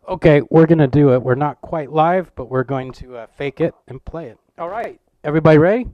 Okay, we're going to do it. We're not quite live, but we're going to fake it and play it. All right. Everybody ready?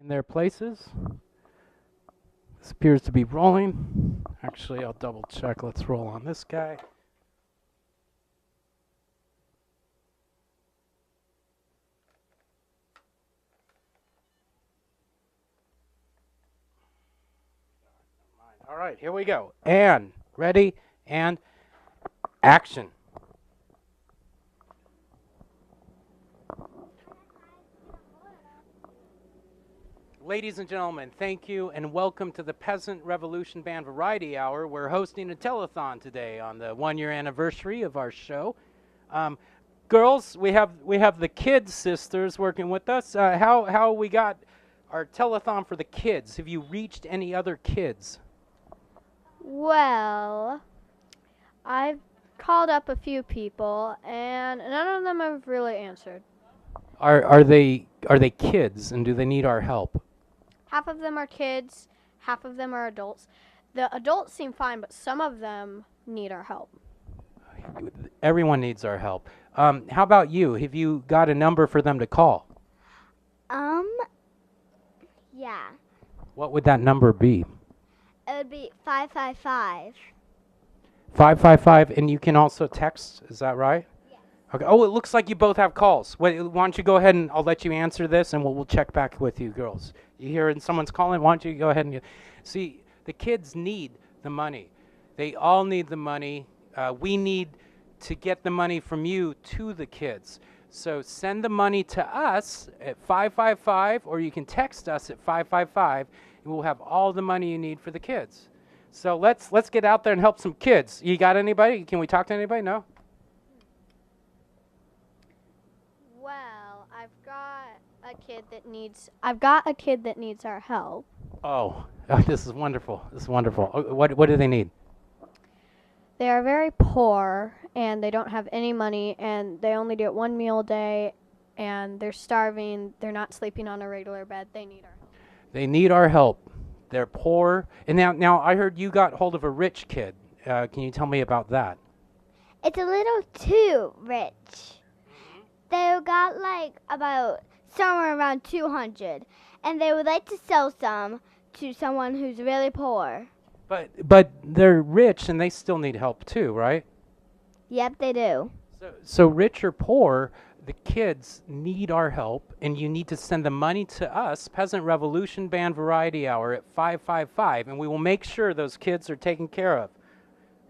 In their places. This appears to be rolling. Actually, I'll double check. Let's roll on this guy. All right, here we go. And ready and action. Ladies and gentlemen, thank you and welcome to the Peasant Revolution Band Variety Hour. We're hosting a telethon today on the 1-year anniversary of our show. Girls, we have the kids sisters working with us. How we got our telethon for the kids? Have you reached any other kids? Well, I've called up a few people, and none of them have really answered. Are they kids and do they need our help? Half of them are kids, half of them are adults. The adults seem fine, but some of them need our help. Everyone needs our help. How about you? Have you got a number for them to call? Um, yeah. What would that number be? It would be 555. 555, and you can also text, is that right? Okay. Oh, it looks like you both have calls. Wait, why don't you go ahead and I'll let you answer this, and we'll check back with you, girls. You hear someone's calling? Why don't you go ahead and see? The kids need the money. They all need the money. We need to get the money from you to the kids. So send the money to us at 555, or you can text us at 555, and we'll have all the money you need for the kids. So let's get out there and help some kids. You got anybody? Can we talk to anybody? No? Well, I've got a kid that needs our help. Oh, this is wonderful. This is wonderful. What do they need? They are very poor, and they don't have any money, and they only get one meal a day, and they're starving. They're not sleeping on a regular bed. They need our help. They need our help. They're poor. And now I heard you got hold of a rich kid. Can you tell me about that? It's a little too rich. They got like about somewhere around 200, and they would like to sell some to someone who's really poor. But they're rich and they still need help too, right? Yep, they do. So rich or poor, the kids need our help, and you need to send the money to us, Peasant Revolution Band Variety Hour at 555, and we will make sure those kids are taken care of.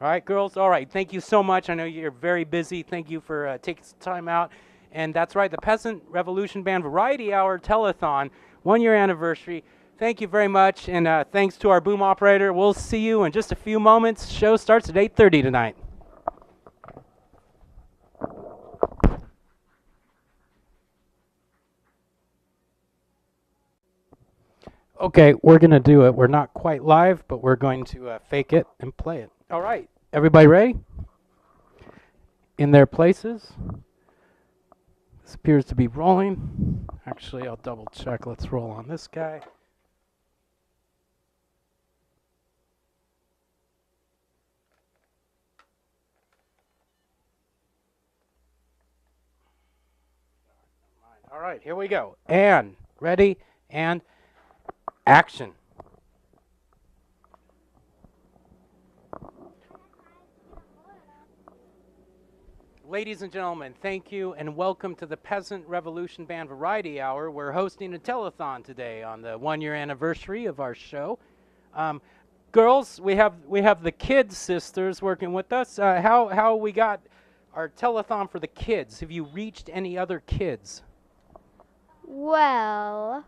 All right, girls? All right, thank you so much. I know you're very busy. Thank you for taking some time out. And that's right, the Peasant Revolution Band Variety Hour Telethon, 1-year anniversary. Thank you very much, and thanks to our boom operator. We'll see you in just a few moments. Show starts at 8:30 tonight. Okay, we're going to do it. We're not quite live, but we're going to fake it and play it. All right, everybody ready? In their places. This appears to be rolling. Actually, I'll double check. Let's roll on this guy. All right, here we go. And ready and action. Ladies and gentlemen, thank you and welcome to the Peasant Revolution Band Variety Hour. We're hosting a telethon today on the 1-year anniversary of our show. Girls, we have the kids sisters working with us. How we got our telethon for the kids? Have you reached any other kids? Well,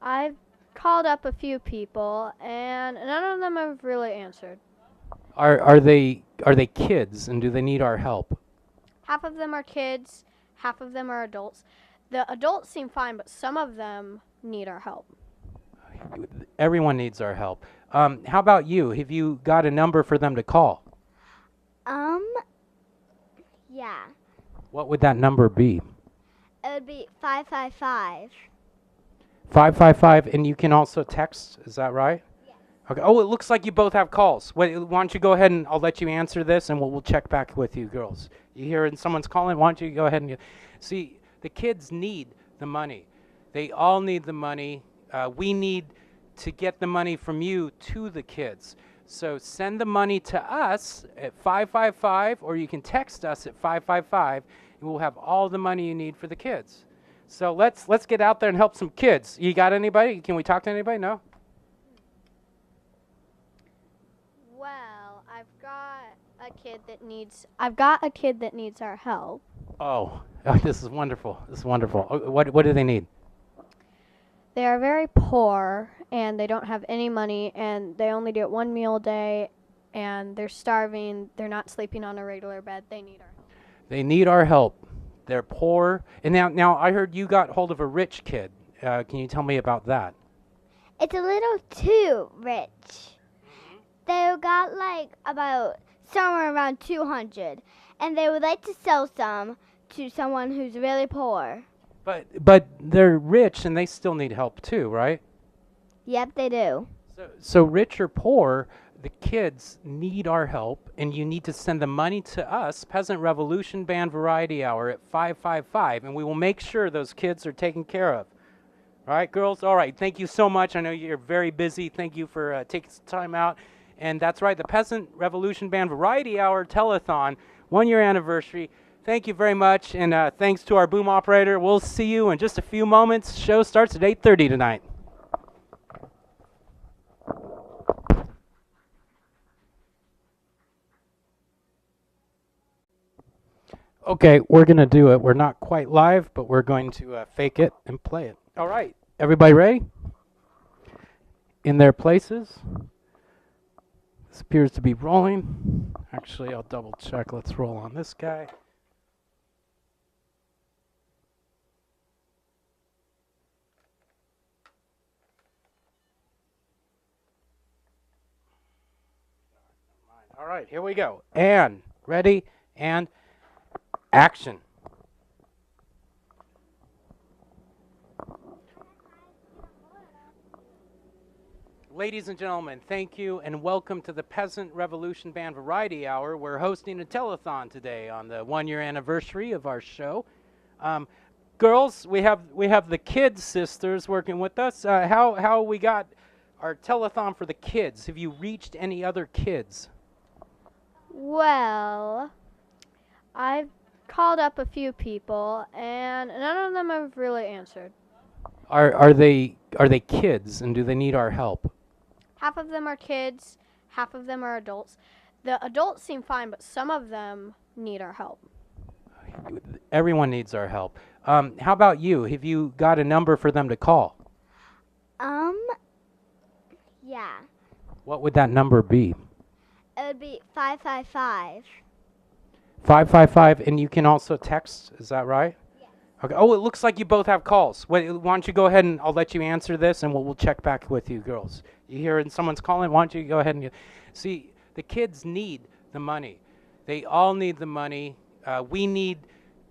I've called up a few people, and none of them have really answered. Are they kids, and do they need our help? Half of them are kids, half of them are adults. The adults seem fine, but some of them need our help. Everyone needs our help. How about you? Have you got a number for them to call? Yeah. What would that number be? It would be 555. 555, and you can also text, is that right? Yeah. Okay. Oh, it looks like you both have calls. Wait, why don't you go ahead and I'll let you answer this, and we'll check back with you, girls. You hear someone's calling? Why don't you go ahead and see, the kids need the money. They all need the money. We need to get the money from you to the kids. So send the money to us at 555, or you can text us at 555, and we'll have all the money you need for the kids. So let's get out there and help some kids. You got anybody? Can we talk to anybody? No? Well, I've got a kid that needs our help. Oh, this is wonderful. This is wonderful. What do they need? They are very poor, and they don't have any money, and they only get one meal a day, and they're starving. They're not sleeping on a regular bed. They need our help. They need our help. They're poor. And now I heard you got hold of a rich kid. Can you tell me about that? It's a little too rich. They got like about somewhere around 200, and they would like to sell some to someone who's really poor. But they're rich and they still need help too, right? Yep, they do. So rich or poor, the kids need our help, and you need to send the money to us, Peasant Revolution Band Variety Hour at 555, and we will make sure those kids are taken care of. All right, girls? All right, thank you so much. I know you're very busy. Thank you for taking some time out. And that's right, the Peasant Revolution Band Variety Hour Telethon, 1-year anniversary. Thank you very much, and thanks to our boom operator. We'll see you in just a few moments. Show starts at 8:30 tonight. Okay, we're going to do it. We're not quite live, but we're going to fake it and play it. All right, everybody ready? In their places? This appears to be rolling. Actually, I'll double check. Let's roll on this guy. All right, here we go. And ready and action. Ladies and gentlemen, thank you and welcome to the Peasant Revolution Band Variety Hour. We're hosting a telethon today on the 1-year anniversary of our show. Girls, we have the kids sisters working with us. How we got our telethon for the kids? Have you reached any other kids? Well, I've called up a few people, and none of them have really answered. Are they kids, and do they need our help? Half of them are kids, half of them are adults. The adults seem fine, but some of them need our help. Everyone needs our help. How about you? Have you got a number for them to call? Yeah. What would that number be? It would be 555. 555, and you can also text, is that right? Yeah. Okay. Oh, it looks like you both have calls. Wait, why don't you go ahead and I'll let you answer this, and we'll check back with you, girls. You hear someone's calling? Why don't you go ahead and see, the kids need the money. They all need the money. We need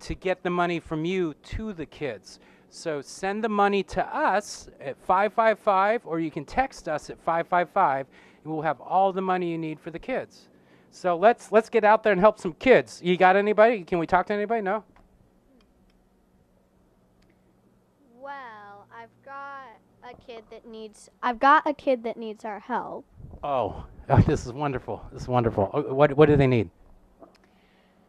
to get the money from you to the kids. So send the money to us at 555, or you can text us at 555, and we'll have all the money you need for the kids. So let's get out there and help some kids. You got anybody? Can we talk to anybody? No? Well, I've got a kid that needs our help. Oh, this is wonderful. This is wonderful. What do they need?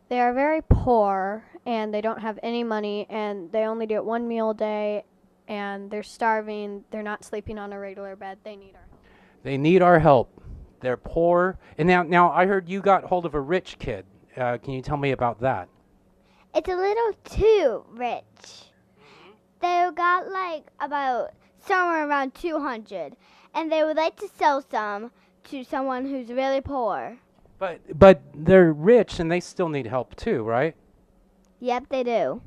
They are very poor, and they don't have any money, and they only get one meal a day, and they're starving. They're not sleeping on a regular bed. They need our help. They need our help. They're poor. And now I heard you got hold of a rich kid. Can you tell me about that? It's a little too rich. They got like about somewhere around 200, and they would like to sell some to someone who's really poor. But they're rich and they still need help too, right? Yep, they do.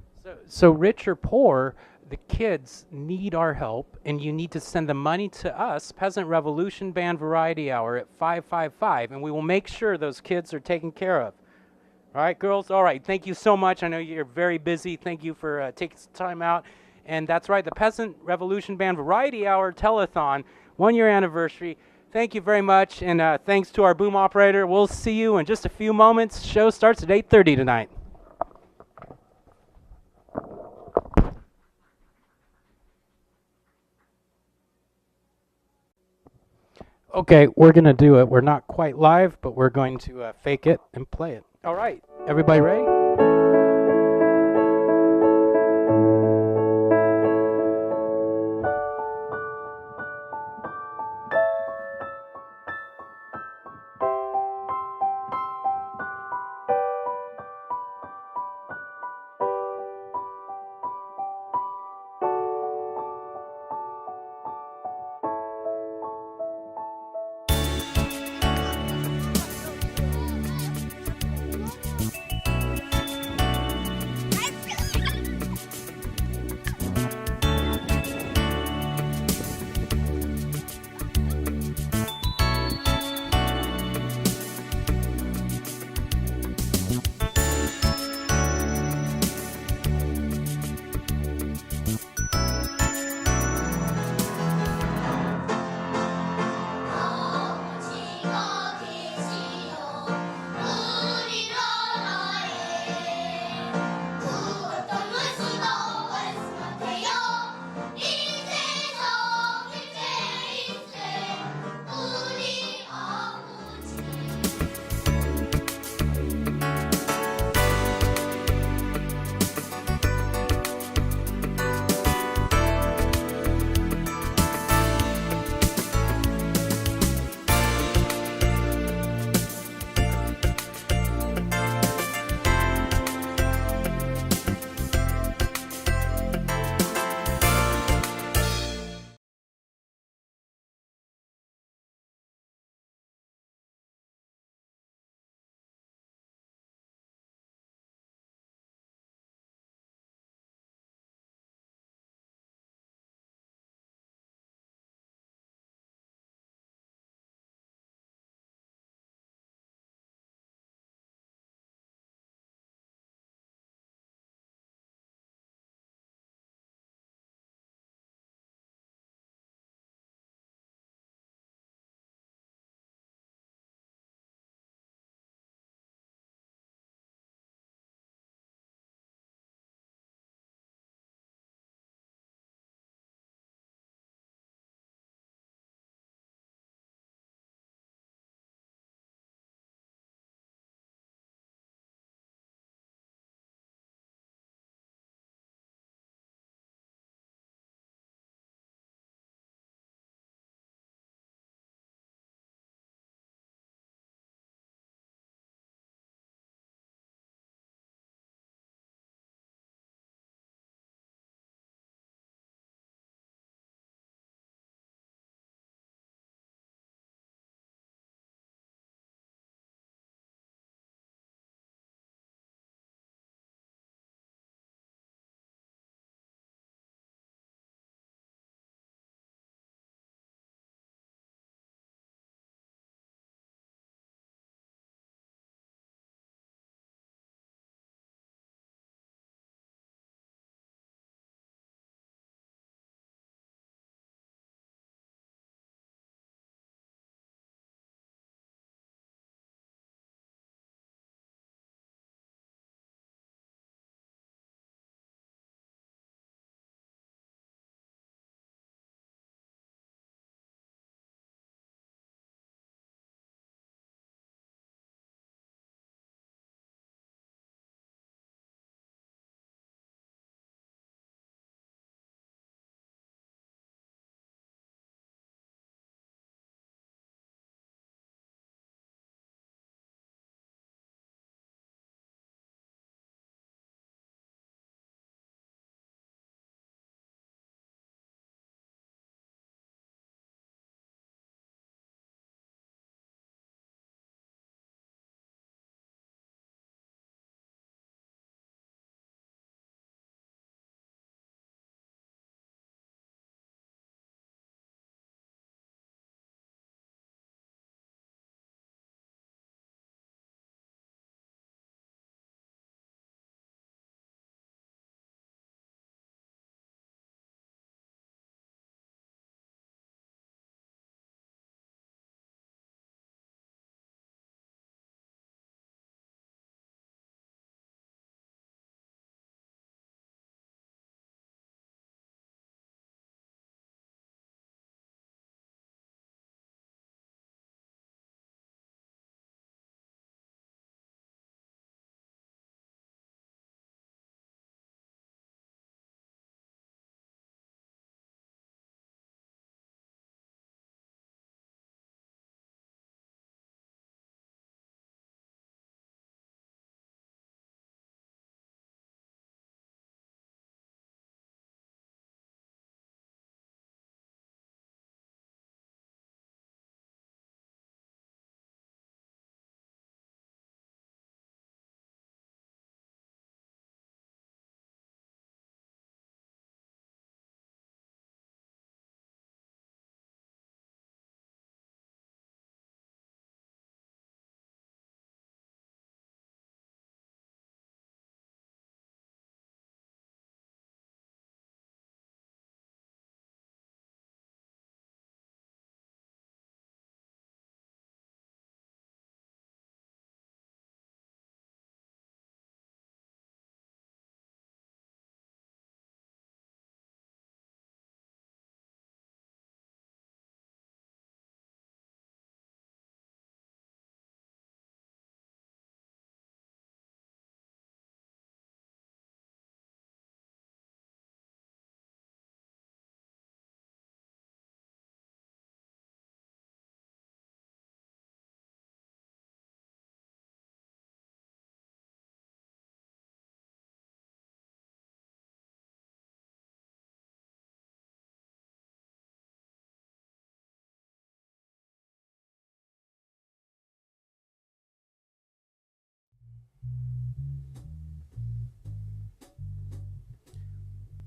So rich or poor, the kids need our help, and you need to send the money to us, Peasant Revolution Band Variety Hour at 555, and we will make sure those kids are taken care of. All right, girls? All right, thank you so much. I know you're very busy. Thank you for taking some time out. And that's right, the Peasant Revolution Band Variety Hour Telethon, 1-year anniversary. Thank you very much, and thanks to our boom operator. We'll see you in just a few moments. Show starts at 8:30 tonight. Okay, we're going to do it. We're not quite live, but we're going to fake it and play it. All right, everybody ready?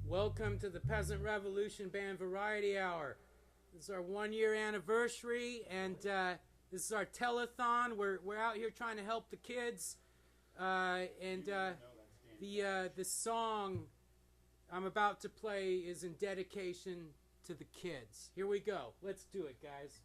Welcome to the Peasant Revolution Band Variety Hour. This is our 1-year anniversary, and this is our telethon. We're out here trying to help the kids, the song I'm about to play is in dedication to the kids. Here we go. Let's do it, guys.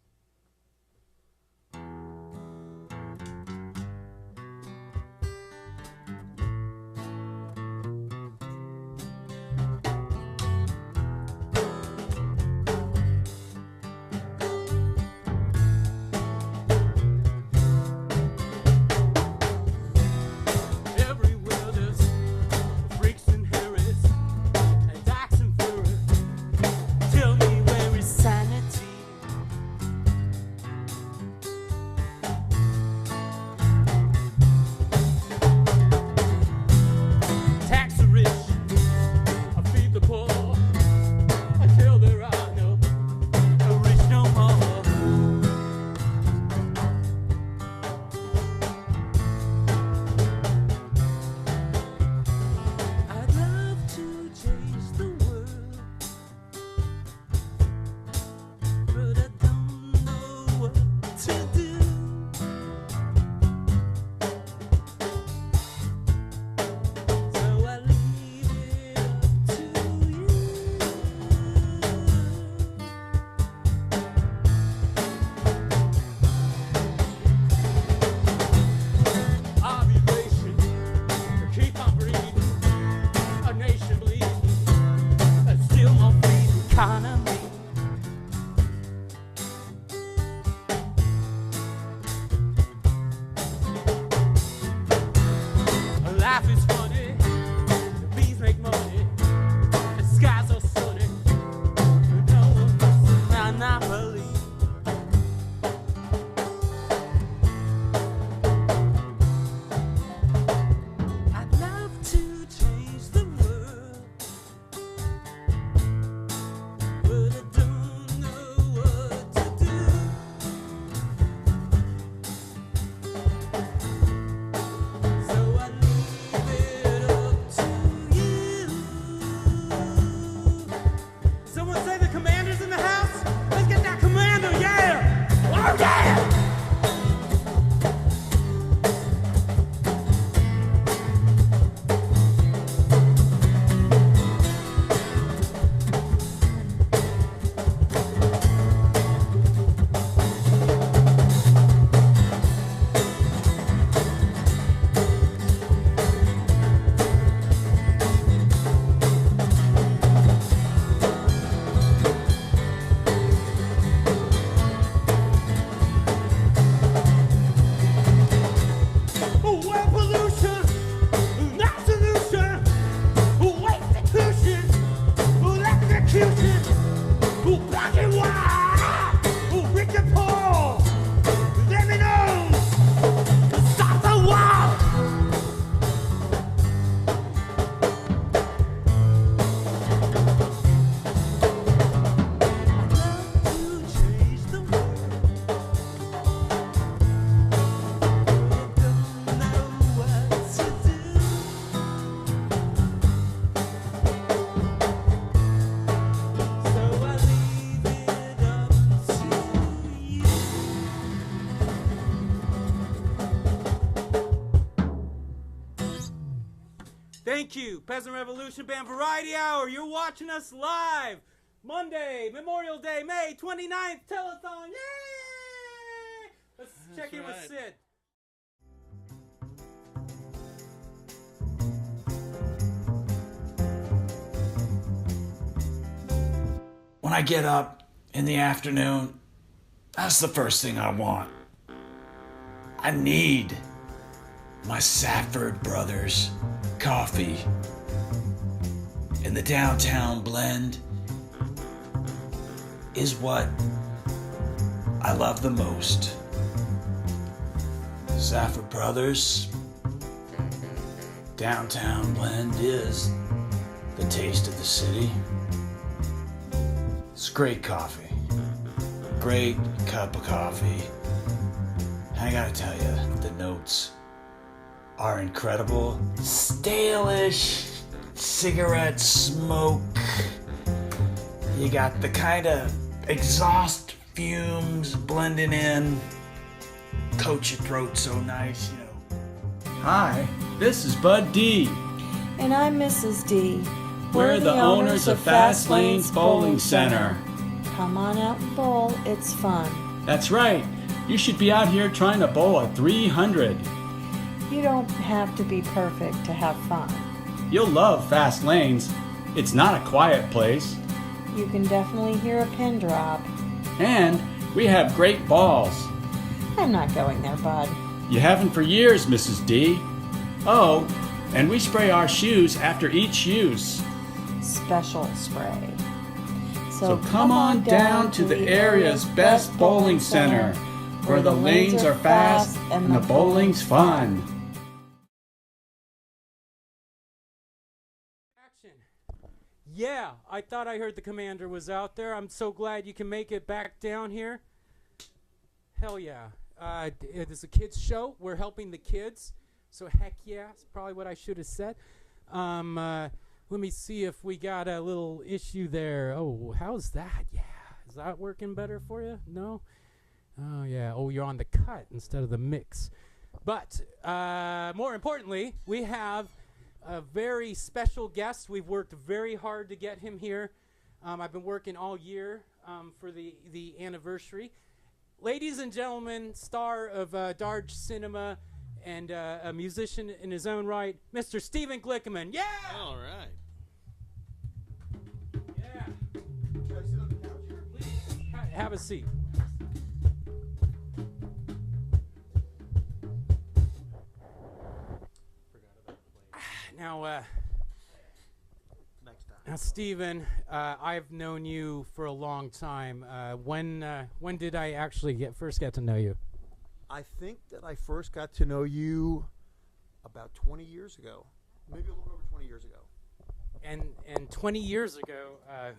Thank you, Peasant Revolution Band Variety Hour. You're watching us live. Monday, Memorial Day, May 29th, Telethon. Yay! Let's check in with Sid. When I get up in the afternoon, that's the first thing I want. I need my Safford Brothers coffee. And the downtown blend is what I love the most. Safford Brothers downtown blend is the taste of the city. It's great coffee. Great cup of coffee. I gotta tell you, the notes our incredible stale-ish cigarette smoke. You got the kind of exhaust fumes blending in. Coat your throat so nice, you know. Hi, this is Bud D. And I'm Mrs. D. We're the owners of Fast Lanes Bowling Center. Come on out and bowl, it's fun. That's right. You should be out here trying to bowl a 300. You don't have to be perfect to have fun. You'll love Fast Lanes. It's not a quiet place. You can definitely hear a pin drop. And we have great balls. I'm not going there, bud. You haven't for years, Mrs. D. Oh, and we spray our shoes after each use. Special spray. So come on down to the area's best bowling center, where the lanes are fast and the bowling's fun. Action. Yeah, I thought I heard the commander was out there. I'm so glad you can make it back down here. Hell yeah. It is a kids show. We're helping the kids. So heck yeah, it's probably what I should have said. Let me see if we got a little issue there. Oh, how's that? Yeah. Is that working better for you? No? Oh, yeah. Oh, you're on the cut instead of the mix. But more importantly, we have a very special guest. We've worked very hard to get him here. I've been working all year for the anniversary. Ladies and gentlemen, star of Darge Cinema and a musician in his own right, Mr. Steven Glickerman. Yeah! All right. Yeah. Should I sit on the couch here? Please, have a seat. Now, Steven, I've known you for a long time. When did I actually first get to know you? I think that I first got to know you about 20 years ago, maybe a little over 20 years ago. And 20 years ago,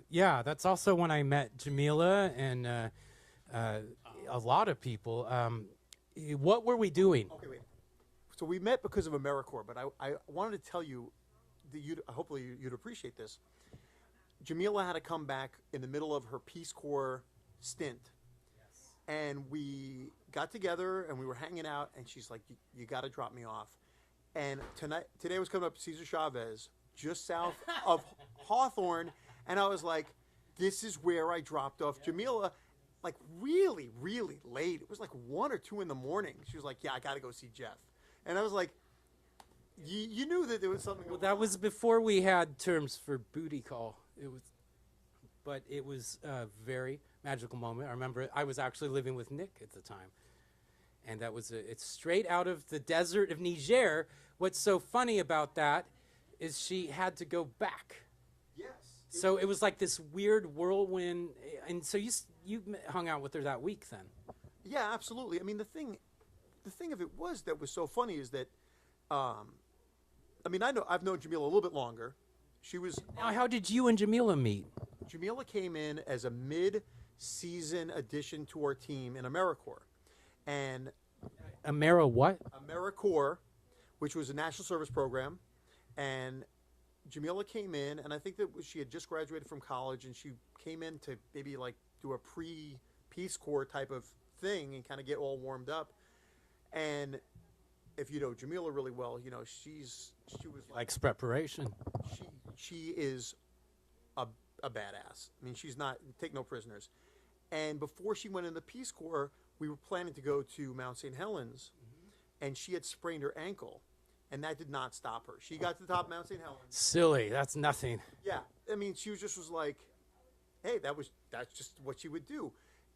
yeah, that's also when I met Jamila and a lot of people. What were we doing? Okay, wait. So we met because of AmeriCorps, but I wanted to tell you that hopefully you'd appreciate this. Jamila had to come back in the middle of her Peace Corps stint. Yes. And we got together and we were hanging out, and she's like, you got to drop me off. And today I was coming up to Cesar Chavez, just south of Hawthorne, and I was like, this is where I dropped off Jamila, like really, really late. It was like 1 or 2 in the morning. She was like, yeah, I got to go see Jeff. And I was like, you knew that there was something going on. That was before we had terms for booty call. But it was a very magical moment. I remember I was actually living with Nick at the time. And it's straight out of the desert of Niger. What's so funny about that is she had to go back. Yes. So it was like this weird whirlwind. And so you hung out with her that week then. Yeah, absolutely. I mean, the thing of it was that was so funny is that, I've known Jamila a little bit longer. She was. Now, how did you and Jamila meet? Jamila came in as a mid-season addition to our team in AmeriCorps, and what? AmeriCorps, which was a national service program, and Jamila came in, and I think that she had just graduated from college, and she came in to maybe like do a pre-Peace Corps type of thing and kind of get all warmed up. And if you know Jamila really well, you know she was Likes preparation. She is a badass. I mean, she's not take no prisoners. And before she went in the Peace Corps, we were planning to go to Mount St. Helens, and she had sprained her ankle, and that did not stop her. She got to the top of Mount St. Helens. Silly, that's nothing. Yeah, I mean, she was like, hey, that's just what she would do.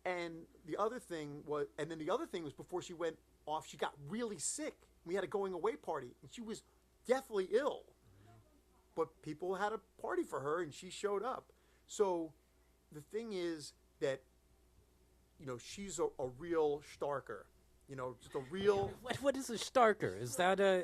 And the other thing was before she went off, she got really sick. We had a going away party, and she was deathly ill. But people had a party for her, and she showed up. So the thing is that, you know, she's a real Starker. You know, just a real. What is a Starker? Is that a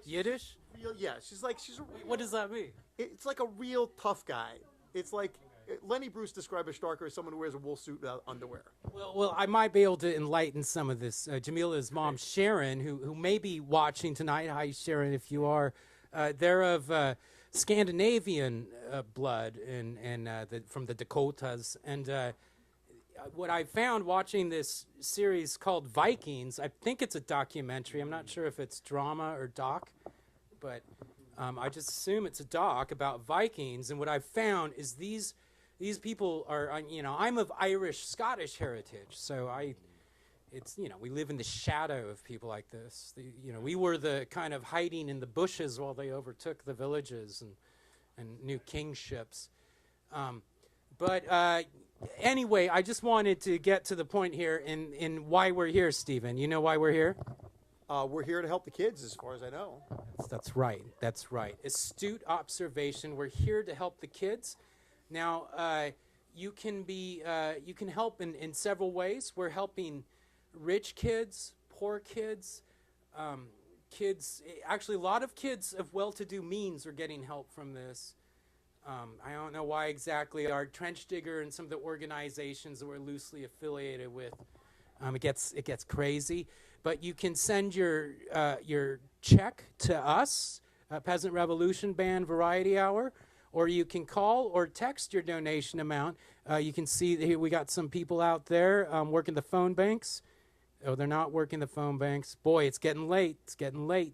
Yiddish? Real, yeah, she's a. What does that mean? It's like a real tough guy. It's like Lenny Bruce described a stalker as someone who wears a wool suit without underwear. Well, I might be able to enlighten some of this. Jamila's mom, Sharon, who may be watching tonight. Hi, Sharon, if you are. They're of Scandinavian blood and from the Dakotas. And what I found watching this series called Vikings, I think it's a documentary. I'm not sure if it's drama or doc, but I just assume it's a doc about Vikings. And what I've found is these people are, I'm of Irish, Scottish heritage, so we live in the shadow of people like this. We were the kind of hiding in the bushes while they overtook the villages and new kingships. But anyway, I just wanted to get to the point here in why we're here, Stephen. You know why we're here? We're here to help the kids, as far as I know. That's right. That's right. Astute observation. We're here to help the kids. Now, you can help in several ways. We're helping rich kids, poor kids, kids. Actually, a lot of kids of well-to-do means are getting help from this. I don't know why exactly. Our Trench Digger and some of the organizations that we're loosely affiliated with, it gets crazy. But you can send your check to us, Peasant Revolution Band Variety Hour. Or you can call or text your donation amount. You can see that here we got some people out there working the phone banks. Oh, they're not working the phone banks. Boy, it's getting late. It's getting late.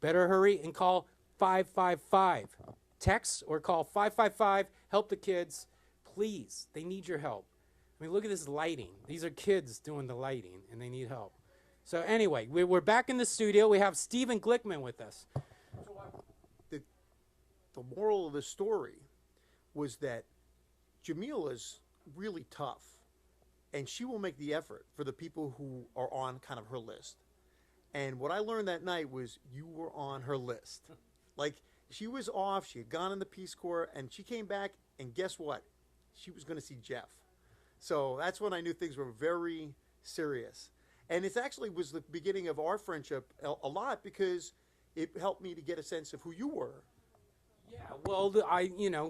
Better hurry and call 555. Text or call 555. Help the kids. Please, they need your help. I mean, look at this lighting. These are kids doing the lighting, and they need help. So anyway, we're back in the studio. We have Stephen Glickman with us. The moral of the story was that Jamila's really tough, and she will make the effort for the people who are on kind of her list. And what I learned that night was you were on her list. Like, she was off, she had gone in the Peace Corps, and she came back, and guess what? She was going to see Jeff. So that's when I knew things were very serious. And it actually was the beginning of our friendship a lot, because it helped me to get a sense of who you were. Yeah, well,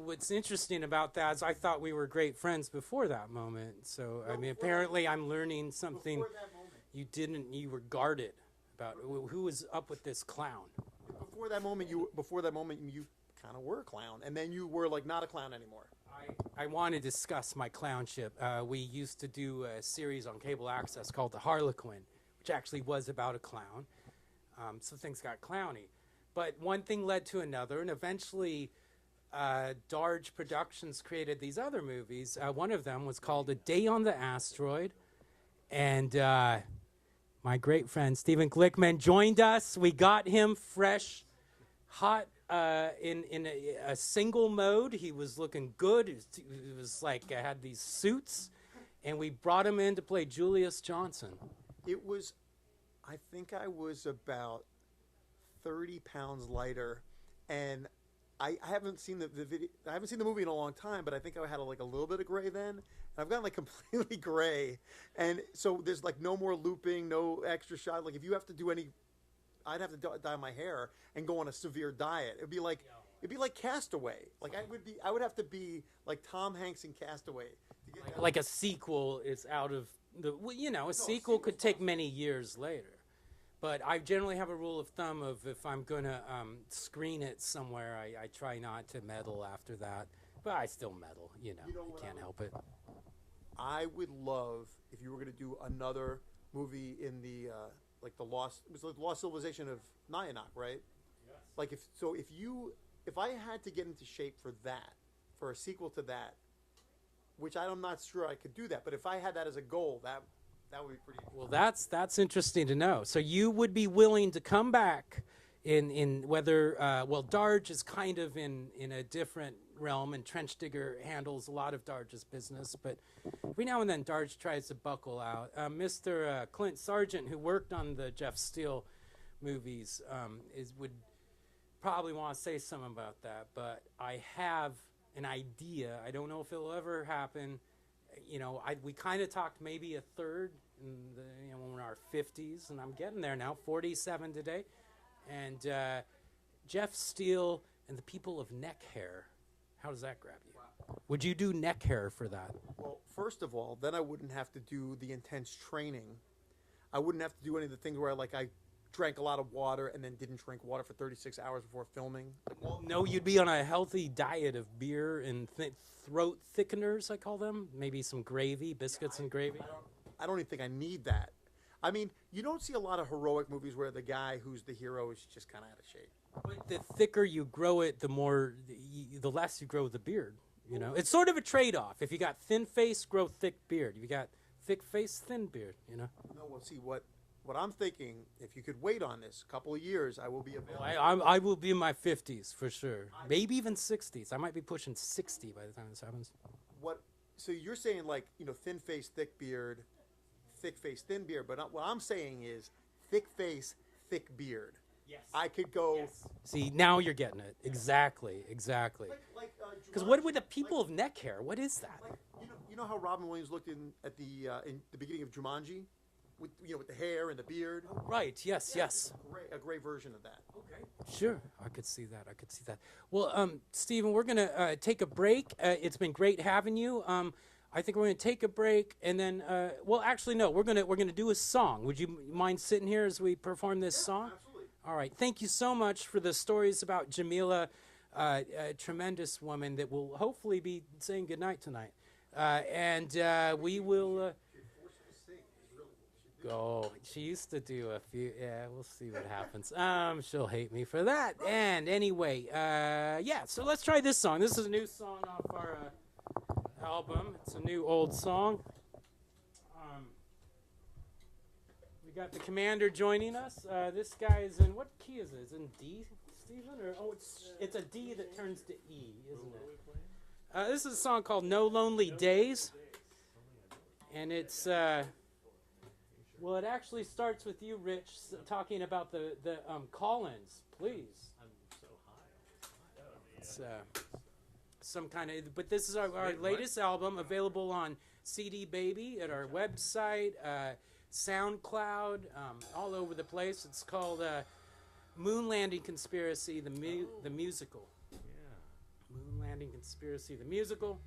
what's interesting about that is I thought we were great friends before that moment. So, I mean, apparently I'm learning something you didn't, you were guarded about. Who was up with this clown? Before that moment, you kind of were a clown, and then you were like not a clown anymore. I want to discuss my clownship. We used to do a series on cable access called The Harlequin, which actually was about a clown. So things got clowny. But one thing led to another, and eventually Darge Productions created these other movies. One of them was called A Day on the Asteroid, and my great friend Stephen Glickman joined us. We got him fresh, hot, in a single mode. He was looking good. He was like, had these suits, and we brought him in to play Julius Johnson. I think I was about 30 pounds lighter, and I haven't seen the video. I haven't seen the movie in a long time, but I think I had a little bit of gray then, and I've gotten like completely gray, and so there's like no more looping, no extra shot. Like if you have to do any, I'd have to dye my hair and go on a severe diet. It'd be like Castaway. Like I would have to be like Tom Hanks in Castaway. Like a sequel is out of the. A sequel could take many years later. But I generally have a rule of thumb of if I'm going to screen it somewhere, I try not to meddle after that. But I still meddle, I can't help it. I would love if you were going to do another movie in the the Lost Civilization of Nyanok, right? Yes. Like if I had to get into shape for a sequel to that, which I'm not sure I could do that, but if I had that as a goal, that would be pretty interesting. Well, that's interesting to know. So you would be willing to come back in whether Darge is kind of in a different realm, and Trench Digger handles a lot of Darge's business, but every now and then Darge tries to buckle out. Mr. Clint Sargent, who worked on the Jeff Steele movies, would probably want to say something about that, but I have an idea. I don't know if it'll ever happen. We kind of talked maybe a third when we're in our 50s, and I'm getting there now, 47 today. And Jeff Steele and the people of neck hair. How does that grab you? Would you do neck hair for that? Well, first of all, then I wouldn't have to do the intense training. I wouldn't have to do any of the things where I drank a lot of water and then didn't drink water for 36 hours before filming. Well, no, you'd be on a healthy diet of beer and throat thickeners, I call them. Maybe some gravy, biscuits and gravy. I don't even think I need that. I mean, you don't see a lot of heroic movies where the guy who's the hero is just kind of out of shape. But the thicker you grow it, the less you grow the beard. You know, it's sort of a trade-off. If you got thin face, grow thick beard. If you got thick face, thin beard. You know. No, well, see what I'm thinking. If you could wait on this a couple of years, I will be available. I will be in my 50s for sure. Maybe even 60s. I might be pushing 60 by the time this happens. So you're saying thin face, thick beard, thick face, thin beard. But what I'm saying is thick face, thick beard. Yes. I could go. Yes. See, now you're getting it. Exactly. Because what with the people of neck hair? What is that? You know how Robin Williams looked in the beginning of Jumanji, with the hair and the beard. Right. Yes. Yes. A gray version of that. Okay. Sure. I could see that. Well, Stephen, we're gonna take a break. It's been great having you. I think we're gonna take a break, and then, well, actually, no. We're gonna do a song. Would you mind sitting here as we perform this song? Absolutely. All right. Thank you so much for the stories about Jamila, a tremendous woman that will hopefully be saying goodnight tonight. And we will go. She used to do a few. Yeah, we'll see what happens. She'll hate me for that. And anyway, yeah. So let's try this song. This is a new song off our album. It's a new old song. We got the commander joining us. This guy is in, what key is it? Is it in D, Stephen? Or it's a D that turns to E, isn't it? This is a song called No Lonely Days. And it's, well, it actually starts with you, Rich, talking about the call-ins. Please. It's some kind of, but this is our latest album, available on CD Baby at our website, SoundCloud, all over the place. It's called Moon Landing Conspiracy, the musical. Yeah. Moon Landing Conspiracy, the musical.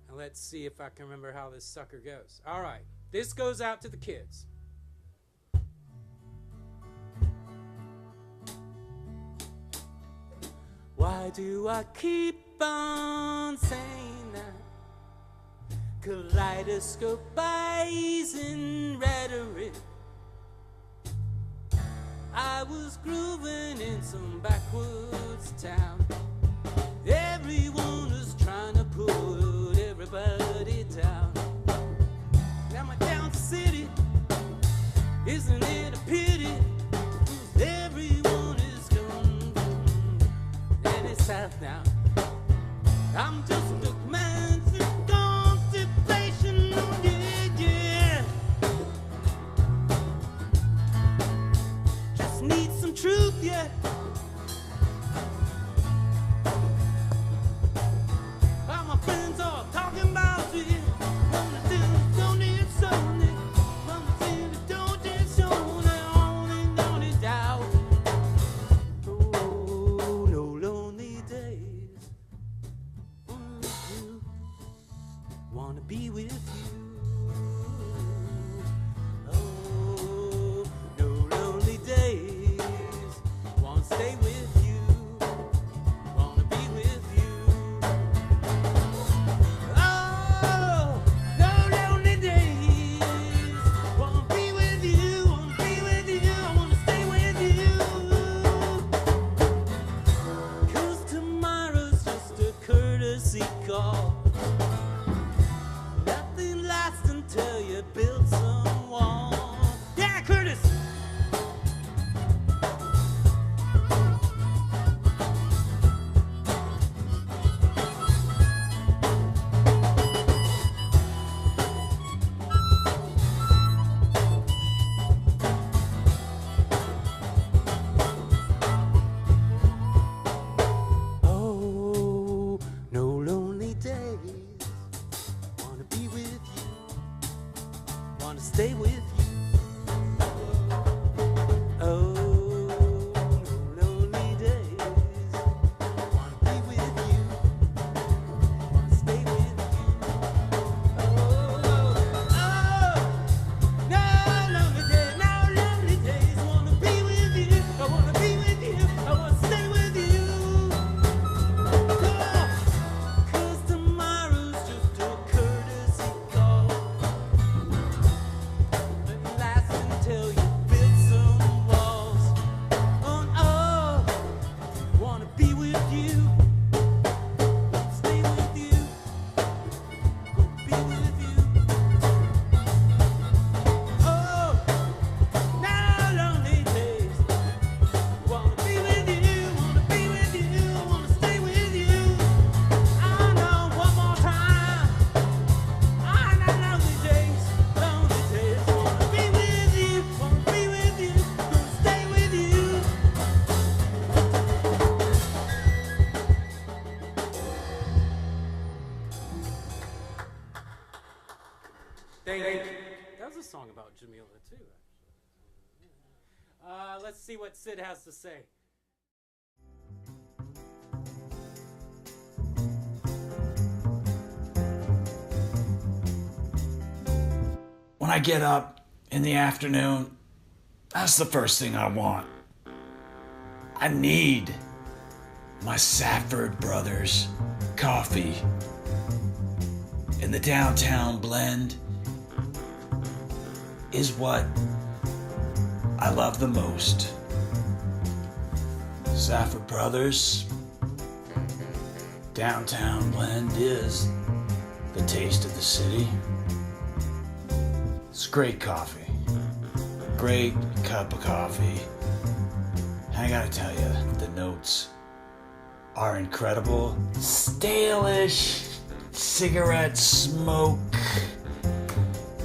And let's see if I can remember how this sucker goes. All right. This goes out to the kids. Why do I keep on saying that? Kaleidoscope eyes in rhetoric. I was grooving in some backwoods town. Everyone was trying to put everybody down. Now my down city, isn't it a pity? Everyone is gone, and it's south now. I'm just a man in contemplation, oh yeah. Just need some truth, yeah. All my friends are talking about it. Wanna do, don't need something. Wanna do, don't need something. Only doubt. Oh, no lonely days. Wanna be with you. Oh, no lonely days. Wanna stay with you. Wanna be with you. Oh, no lonely days. Wanna be with you. Wanna be with you. I wanna stay with you. 'Cause tomorrow's just a courtesy call. Nothing lasts until you build some wall. Yeah, Curtis! Oh, no lonely days. Wanna be with you. Wanna stay with you. Oh, no lonely days. Thank you. That was a song about Jamila, too, actually. Let's see what Sid has to say. When I get up in the afternoon, that's the first thing I want. I need my Safford Brothers coffee. And the downtown blend is what I love the most. Safford Brothers downtown blend is the taste of the city. It's great coffee. Great cup of coffee. I gotta tell you, the notes are incredible. Stale-ish cigarette smoke.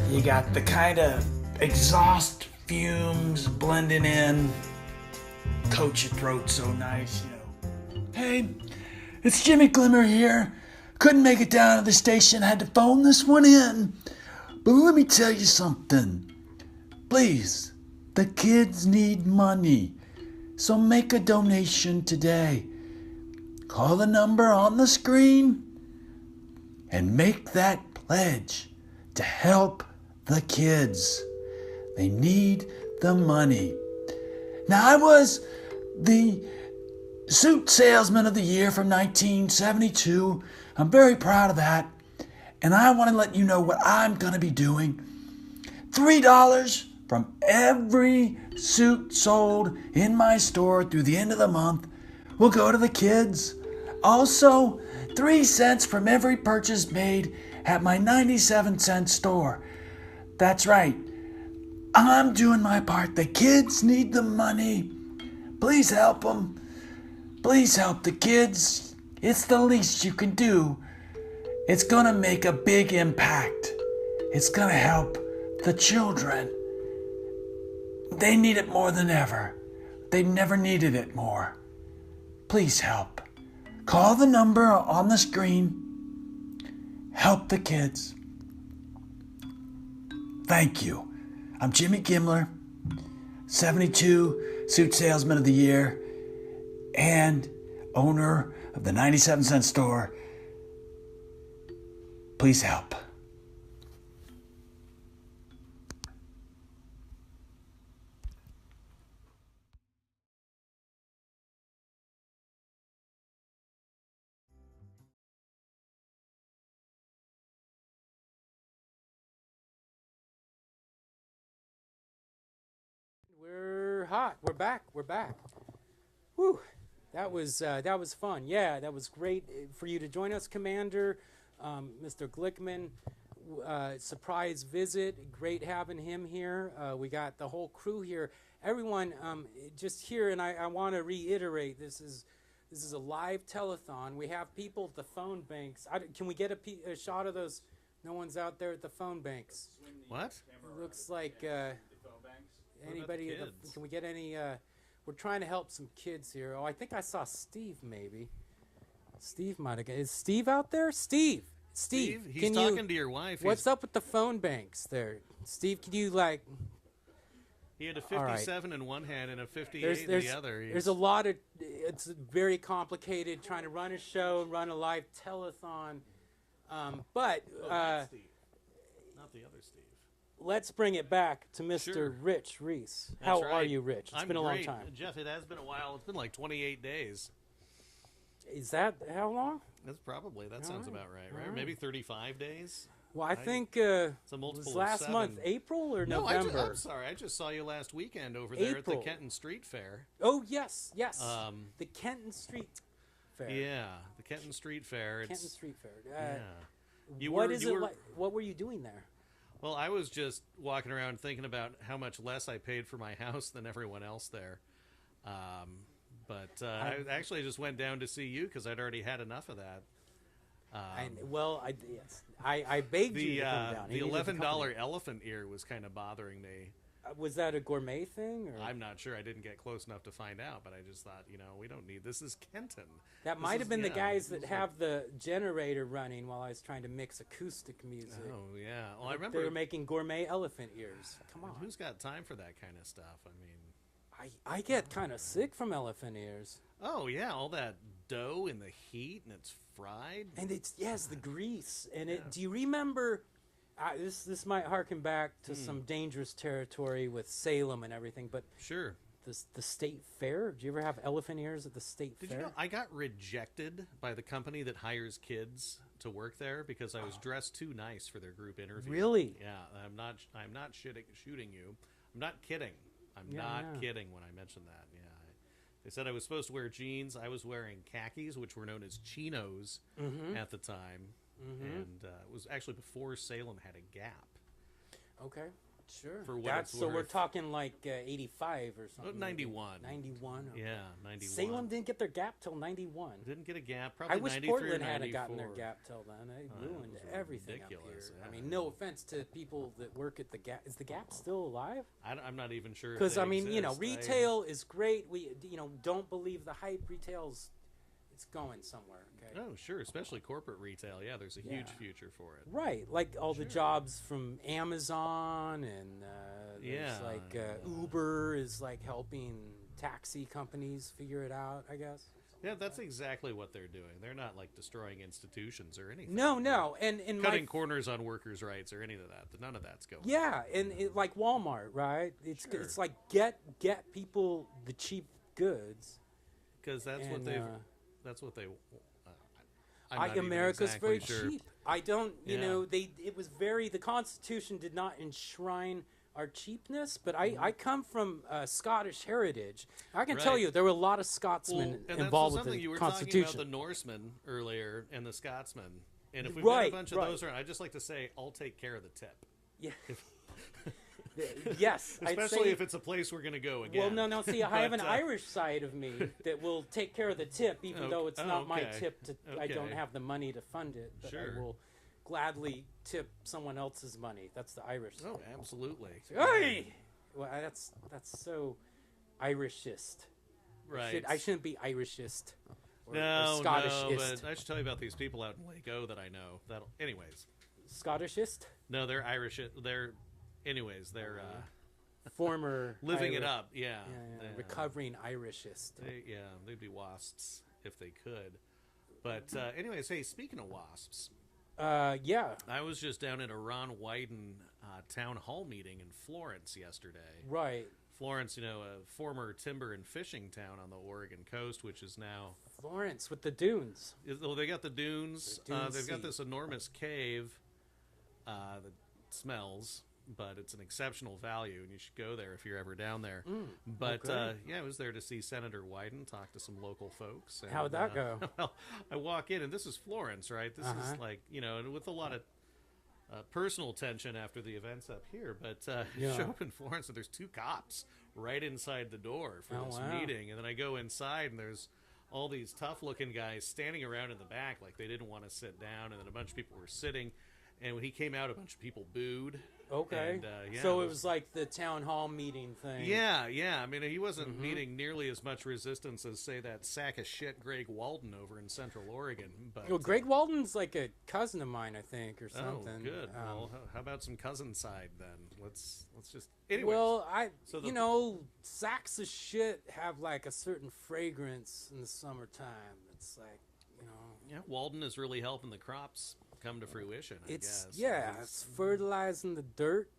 You got the kind of exhaust fumes blending in. Coat your throat so nice, you know. Hey, it's Jimmy Glimmer here. Couldn't make it down to the station. Had to phone this one in. But let me tell you something. Please, the kids need money. So make a donation today. Call the number on the screen and make that pledge to help the kids. They need the money. Now, I was the suit salesman of the year from 1972. I'm very proud of that. And I want to let you know what I'm going to be doing. $3 from every suit sold in my store through the end of the month will go to the kids. Also, 3 cents from every purchase made at my 97-cent store. That's right. I'm doing my part. The kids need the money. Please help them. Please help the kids. It's the least you can do. It's going to make a big impact. It's going to help the children. They need it more than ever. They've never needed it more. Please help. Call the number on the screen. Help the kids. Thank you. I'm Jimmy Gimler, 72 Suit Salesman of the Year, and owner of the 97-cent store. Please help. We're hot. We're back. Whew. That was fun. Yeah, that was great for you to join us, Commander. Mr. Glickman, surprise visit. Great having him here. We got the whole crew here. Everyone just here, and I want to reiterate, this is a live telethon. We have people at the phone banks. Can we get a shot of those? No one's out there at the phone banks. What? It looks like anybody. Can we get any? We're trying to help some kids here. Oh, I think I saw Steve. Maybe Steve might have. Is Steve out there? Steve. He's talking to your wife. What's up with the phone banks there, Steve? Can you He had a 57 in one hand and a 58 in the other. There's a lot of. It's very complicated trying to run a show, run a live telethon, but. Not Steve. Not the other Steve. Let's bring it back to Mr. Sure. Rich Reese. That's How right. are you, Rich? It's been a long great. time. Jeff, it has been a while. It's been like 28 days. Is that how long? That sounds about right? right. Maybe 35 days? Well, I think it's a multiple was of last 7. month, April or No, November? I'm sorry. I just saw you last weekend over there April. at the Kenton Street Fair. Oh, yes. The Kenton Street Fair. Yeah, the Kenton Street Fair. Kenton Street Fair. Yeah. What were you doing there? Well, I was just walking around thinking about how much less I paid for my house than everyone else there. But I actually just went down to see you because I'd already had enough of that. I begged you to come down. The $11 elephant ear was kind of bothering me. Was that a gourmet thing? Or? I'm not sure. I didn't get close enough to find out, but I just thought, we don't need this. Is Kenton. That This might is- have been the yeah, guys this that is have the generator running while I was trying to mix acoustic music. Oh yeah. Well, I They remember. were making gourmet elephant ears. Come on. Who's got time for that kind of stuff? I mean. I get kind of sick from elephant ears. Oh yeah, all that dough in the heat and it's fried. And it's, yes, the grease. And it. Do you remember, this might harken back to some dangerous territory with Salem and everything, but Sure. the state fair, did you ever have elephant ears at the state Did fair? you know I got rejected by the company that hires kids to work there because I was dressed too nice for their group interview? Really? Yeah, I'm not shooting you. I'm not kidding. I'm Yeah, not yeah. kidding when I mentioned that. Yeah. They said I was supposed to wear jeans. I was wearing khakis, which were known as chinos at the time. And it was actually before Salem had a Gap. Okay, sure. For what That's, it's so we're worth. talking like 85 or something. 91. 91. Okay. Yeah, 91. Salem didn't get their Gap till 91. Didn't get a Gap. Probably I wish 93 or Portland hadn't 94. gotten their Gap till then. They it ruined was everything ridiculous, up here. I yeah. mean, no offense to people that work at the Gap. Is the Gap still alive? I'm not even sure. Because if I they mean, exist. retail is great. We, don't believe the hype. Retail's, it's going somewhere. Okay. Oh, sure. Especially corporate retail. Yeah, there's a huge Yeah. future for it. Right, like all the jobs from Amazon and there's Yeah, like yeah. Uber is like helping taxi companies figure it out, I guess. Yeah, that's exactly what they're doing. They're not like destroying institutions or anything. No, and Cutting corners on workers' rights or any of that. None of that's going. yeah, and like Walmart, right? It's Sure. it's like get people the cheap goods. Because that's what And, they've. That's what they. I'm not even America's exactly very sure. cheap. I don't, Yeah. the Constitution did not enshrine our cheapness, but I come from Scottish heritage. I can tell Right. you there were a lot of Well, Scotsmen and that's involved with something the you were talking Constitution. about the Norsemen earlier and the Scotsmen. And if we've Right, got a bunch of right. those around, I'd just like to say I'll take care of the tip. Yeah. Yes, I'd Especially say- if it's a place we're going to go again. Well, no. See, I have an But, Irish side of me that will take care of the tip, even though it's not my okay. tip. I don't Okay. have the money to fund it, but Sure. I will gladly tip someone else's money. That's the Irish side. Oh, absolutely. Hey! Well, that's so Irishist. Right. I shouldn't be Irishist or No, Scottishist. but I should tell you about these people out in Lake O that I know. Anyways. Scottishist? No, they're Irish. They're Former living it Irish- up. Yeah. Recovering Irishist. They'd be wasps if they could. But anyways, hey, speaking of wasps, Yeah, I was just down at a Ron Wyden town hall meeting in Florence yesterday. right. Florence, a former timber and fishing town on the Oregon coast, which is now. Florence with the dunes. Well, they got the dunes. The dune They've got sea. this enormous cave that smells, but it's an exceptional value, and you should go there if you're ever down there. But okay. I was there to see Senator Wyden, talk to some local folks. And, How'd that go? Well, I walk in, and this is Florence, right? This is like, and with a lot of personal tension after the events up here, but you Yeah. show up in Florence, and there's two cops right inside the door for Oh, this wow. meeting, and then I go inside, and there's all these tough-looking guys standing around in the back like they didn't want to sit down, and then a bunch of people were sitting, and when he came out, a bunch of people booed. Okay. And, So it was like the town hall meeting thing. Yeah. I mean, he wasn't Mm-hmm. meeting nearly as much resistance as, say, that sack of shit Greg Walden over in Central Oregon. But Well, Greg Walden's like a cousin of mine, I think, or oh, something. good. Um, Well, how about some cousin side then? Let's just. Anyways, well, so sacks of shit have like a certain fragrance in the summertime. It's like, yeah, Walden is really helping the crops come to fruition. I it's guess. it's fertilizing the dirt.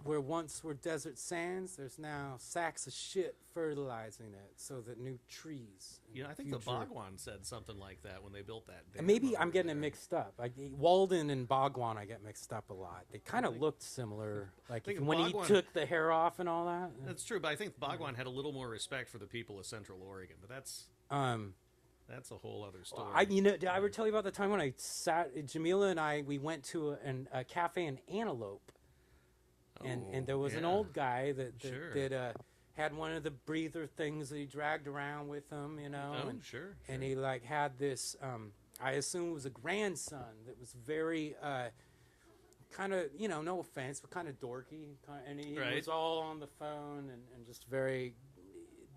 Where once were desert sands, there's now sacks of shit fertilizing it so that new trees. in I think the future- Bhagwan said something like that when they built that dam. Maybe I'm over getting it there. mixed up. Walden and Bhagwan, I get mixed up a lot. They kind of looked similar, like think when he Bhagwan- took the hair off and all that. That's true, but I think Bhagwan had a little more respect for the people of Central Oregon. But that's a whole other story. Did I ever tell you about the time when Jamila and I, we went to a cafe in Antelope, and there was an yeah. old guy that Sure. had one of the breather things that he dragged around with him, Oh, and, sure. and he like had this, I assume it was a grandson that was very kind of, no offense, but kind of dorky. And he Right. was all on the phone and just very,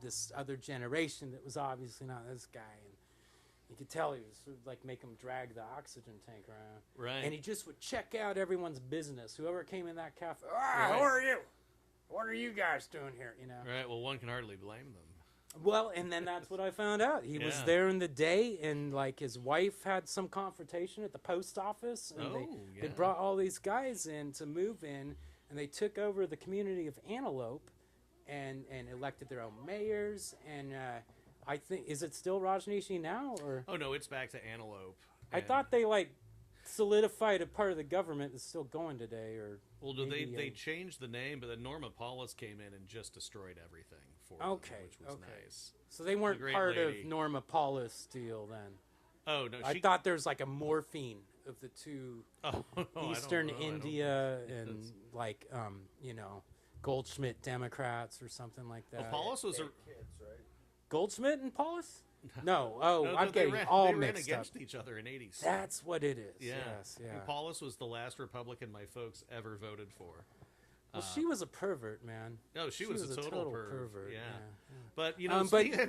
this other generation that was obviously not this guy. And you could tell he was like make him drag the oxygen tank around. Right. And he just would check out everyone's business. Whoever came in that cafe, Right. Who are you? What are you guys doing here? Right. Well, one can hardly blame them. Well, and then that's what I found out. He was Yeah. there in the day, and like his wife had some confrontation at the post office, and they yeah. brought all these guys in to move in, and they took over the community of Antelope, and elected their own mayors. And I think, is it still Rajneeshi now, or Oh no, it's back to Antelope. I And- thought they like solidified a part of the government that's still going today, or Well, maybe, they changed the name, but then Norma Paulus came in and just destroyed everything for them, Okay, which was okay. nice. so they weren't great part lady. of Norma Paulus deal then. Oh no, I she thought there's like a morphine of the two. oh, I don't Eastern know, I don't India think and that's- like Goldschmidt Democrats or something like Well, that. Paulus was a Goldschmidt and Paulus? No. no, I'm they getting ran, all they ran mixed up. against each other in '86. That's what it is. yeah. Yes, yeah. And Paulus was the last Republican my folks ever voted for. Well, she was a pervert, man. No, she was a total pervert. Yeah. But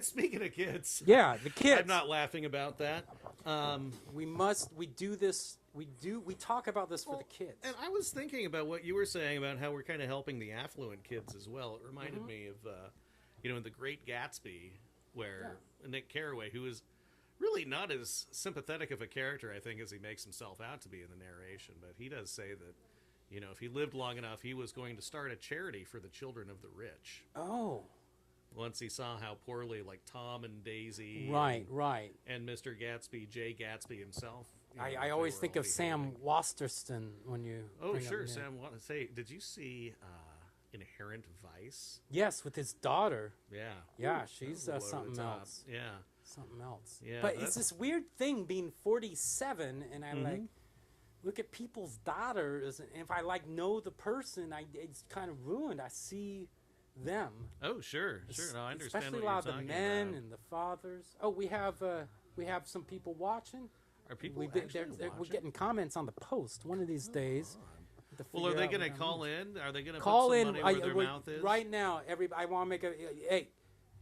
speaking of kids, Yeah, the kids. I'm not laughing about that. We do this. We talk about this for the kids. And I was thinking about what you were saying about how we're kind of helping the affluent kids as well. It reminded me of, in The Great Gatsby, where Nick Carraway, who is really not as sympathetic of a character, I think, as he makes himself out to be in the narration, but he does say that, if he lived long enough, he was going to start a charity for the children of the rich. Oh. Once he saw how poorly, like Tom and Daisy, Right. and Mr. Gatsby, Jay Gatsby himself. I they always were think all of Sam behaving. Wasterston when you. Oh, bring up sure, Nick. Sam. Say, did you see Inherent Vice? Yes, with his daughter. Yeah. Yeah, Ooh, she's that was over the something top. else. Yeah. Something else. Yeah, but that's- it's this weird thing being 47, and I like look at people's daughters, and if I know the person, it's kind of ruined. I see them. Oh, sure. No, I understand Especially what a lot you're of the talking men about. and the fathers. Oh, we have some people watching. Are people We're watching? getting comments on the post one of these days. To Well, are figure they out going to what that call means. in? Are they going to Call put in some money where their mouth is? right now. I want to make a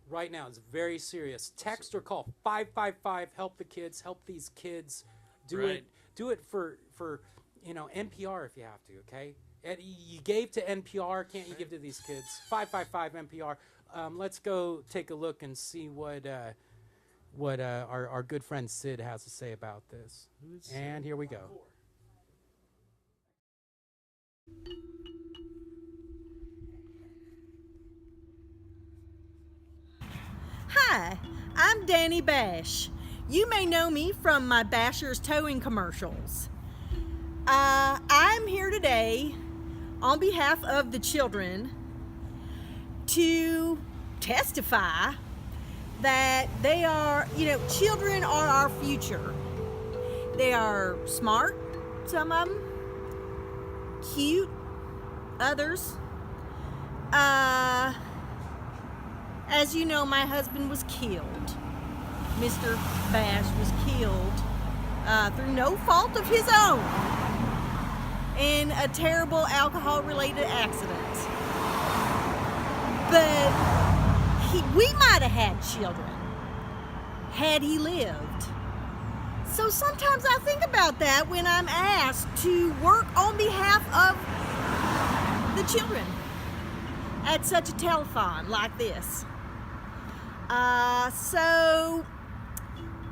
right now. It's very serious. Text or call 555. Help the kids. Help these kids. Do Right. it for NPR if you have to. Okay. And you gave to NPR. Can't you give to these kids? 555 NPR. Let's go take a look and see what our good friend Sid has to say about this. And here we go. Hi, I'm Danny Bash. You may know me from my Basher's Towing commercials. I'm here today on behalf of the children to testify that they are, children are our future. They are smart, some of them, cute, others. As you know, my husband was killed. Mr. Bash was killed through no fault of his own in a terrible alcohol-related accident. But we might have had children had he lived. So sometimes I think about that when I'm asked to work on behalf of the children at such a telethon like this. So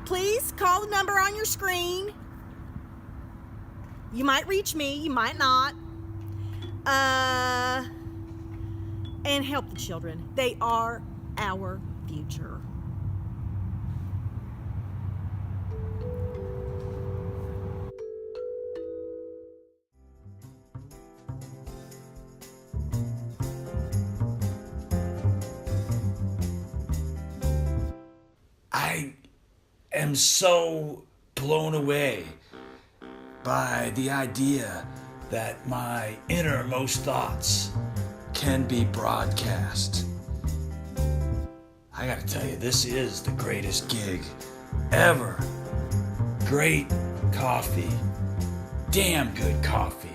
please call the number on your screen. You might reach me, you might not. And help the children. They are our future. I am so blown away by the idea that my innermost thoughts can be broadcast. I gotta tell you, this is the greatest gig ever. Great coffee, damn good coffee,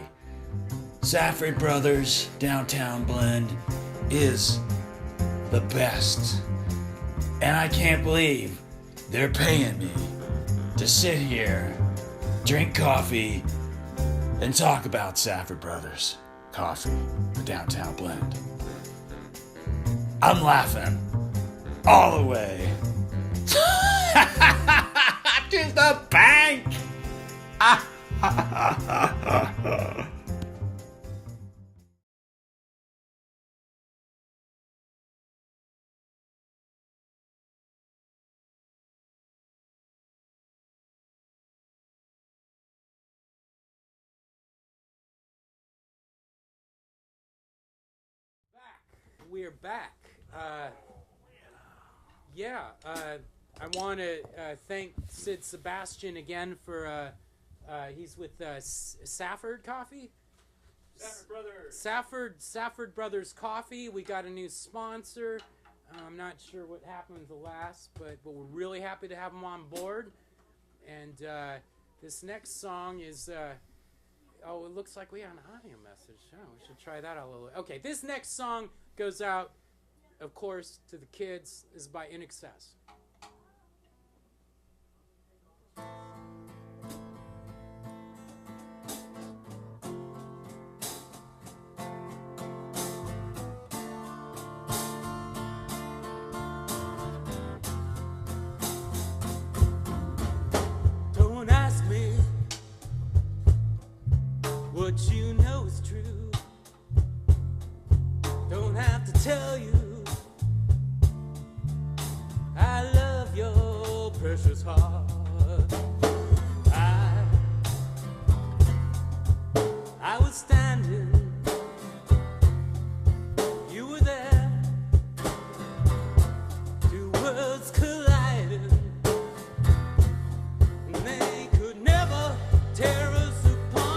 Safford Brothers Downtown Blend is the best. And I can't believe they're paying me to sit here, drink coffee, and talk about Safford Brothers Coffee, the Downtown Blend. I'm laughing all the way to the bank. We're back. I want to thank Sid Sebastian again for he's with Safford Coffee. Safford Brothers Coffee. We got a new sponsor. I'm not sure what happened with the last, but we're really happy to have them on board. And this next song is. Oh, it looks like we have an audio message. Oh, we should try that out a little. Okay, this next song goes out, of course, to the kids. This is by In Excess. Don't ask me what you know is true. Don't have to tell you I love your precious heart. I was standing, you were there, two worlds collided, and they could never tear us apart.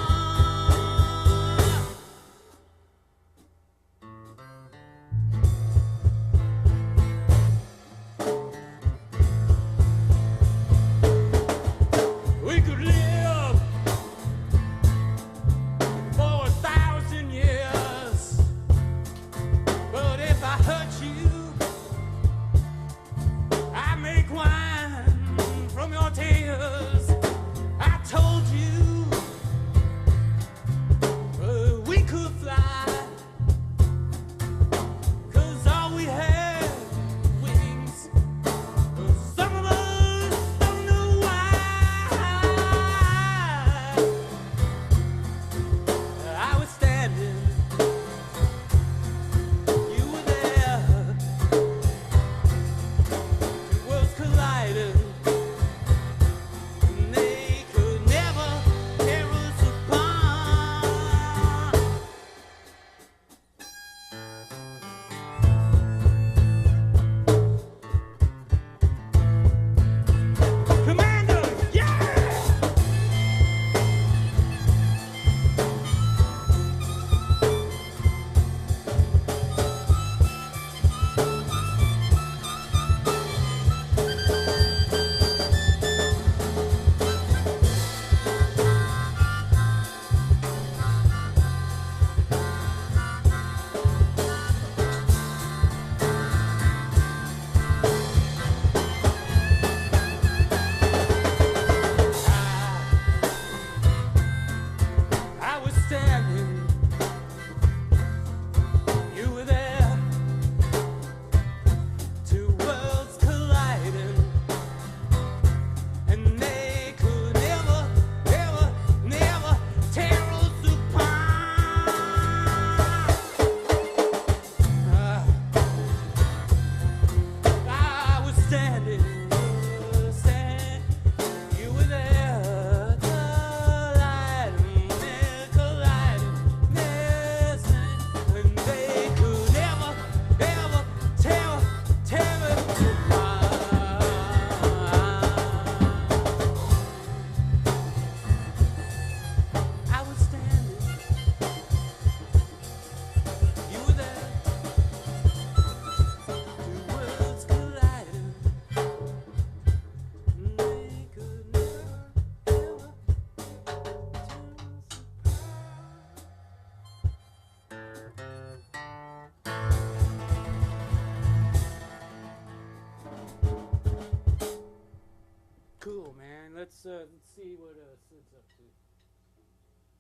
cool, man. Let's see what Sid's up to.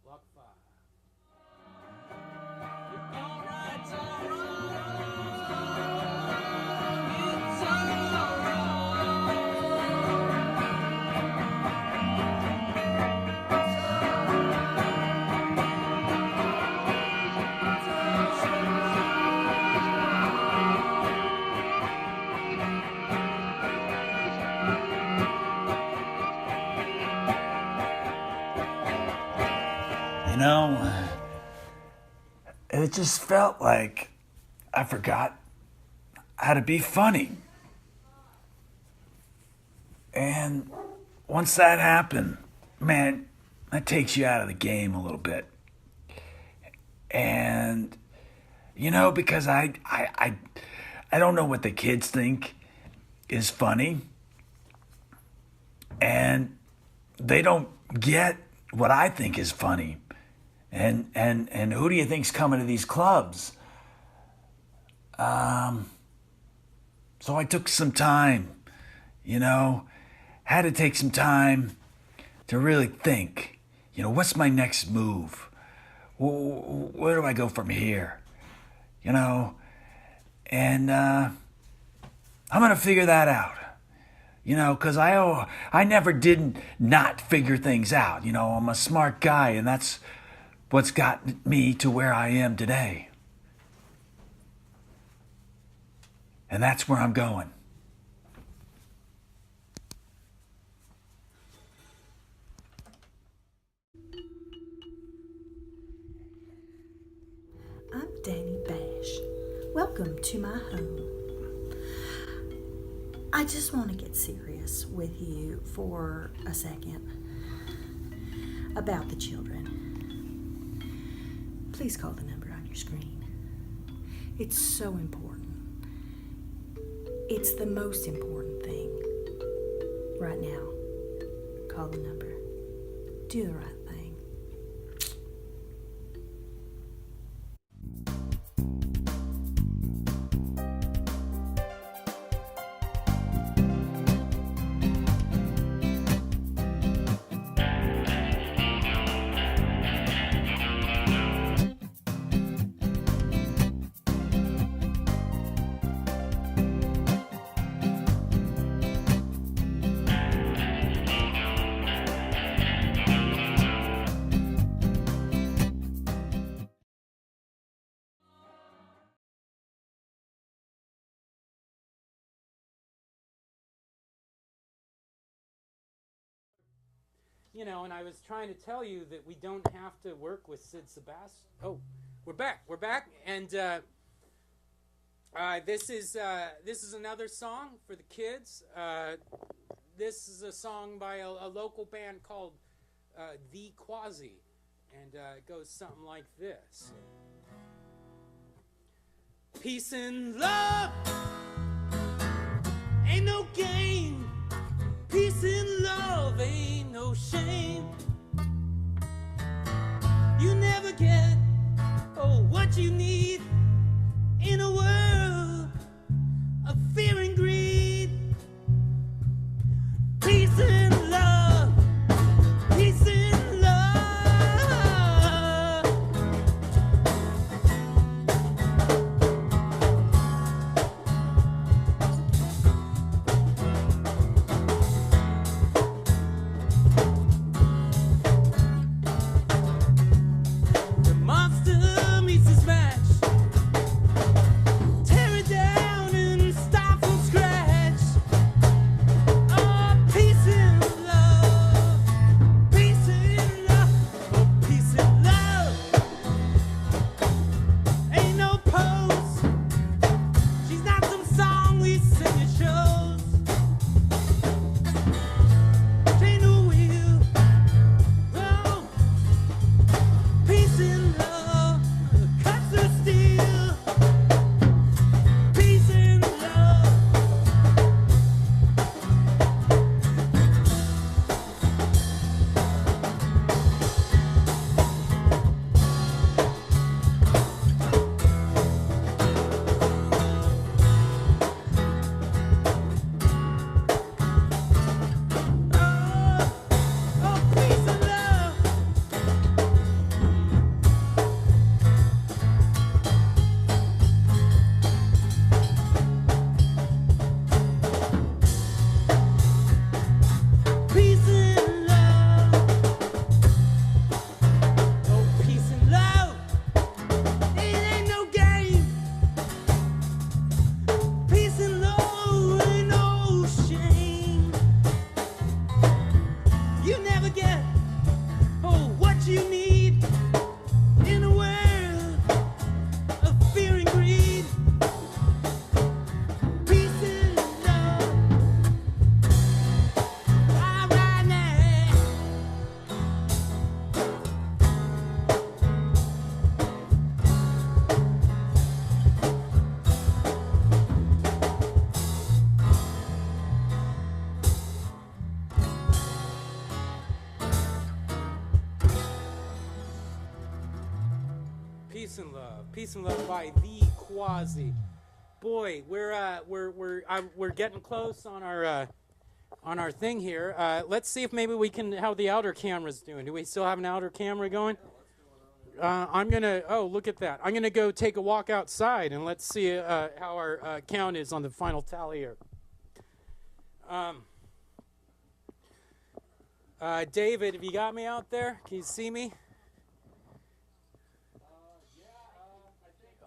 Block 5. You know, it just felt like I forgot how to be funny. And once that happened, man, that takes you out of the game a little bit. And, you know, because I don't know what the kids think is funny. And they don't get what I think is funny. And who do you think's coming to these clubs? So I took some time, you know, had to take some time to really think, you know, what's my next move? Where do I go from here? You know, and I'm going to figure that out. You know, because I never did not figure things out. You know, I'm a smart guy, and that's what's got me to where I am today. And that's where I'm going. I'm Danny Bash. Welcome to my home. I just want to get serious with you for a second about the children. Please call the number on your screen. It's so important. It's the most important thing right now. Call the number. Do the right thing. You know, and I was trying to tell you that we don't have to work with Sid Sebastian. Oh, we're back, and this is another song for the kids. This is a song by a local band called The Quasi, and it goes something like this: peace and love ain't no game. Peace and love ain't no shame. You never get what you need in a world of fear and greed. Peace and love, peace and love. Peace and love. Peace and love by the Quasi. Boy, we're getting close on our thing here. Let's see if maybe we can how the outer camera's doing. Do we still have an outer camera going? I'm gonna. Oh, look at that! I'm gonna go take a walk outside and let's see how our count is on the final tally here. David, have you got me out there? Can you see me?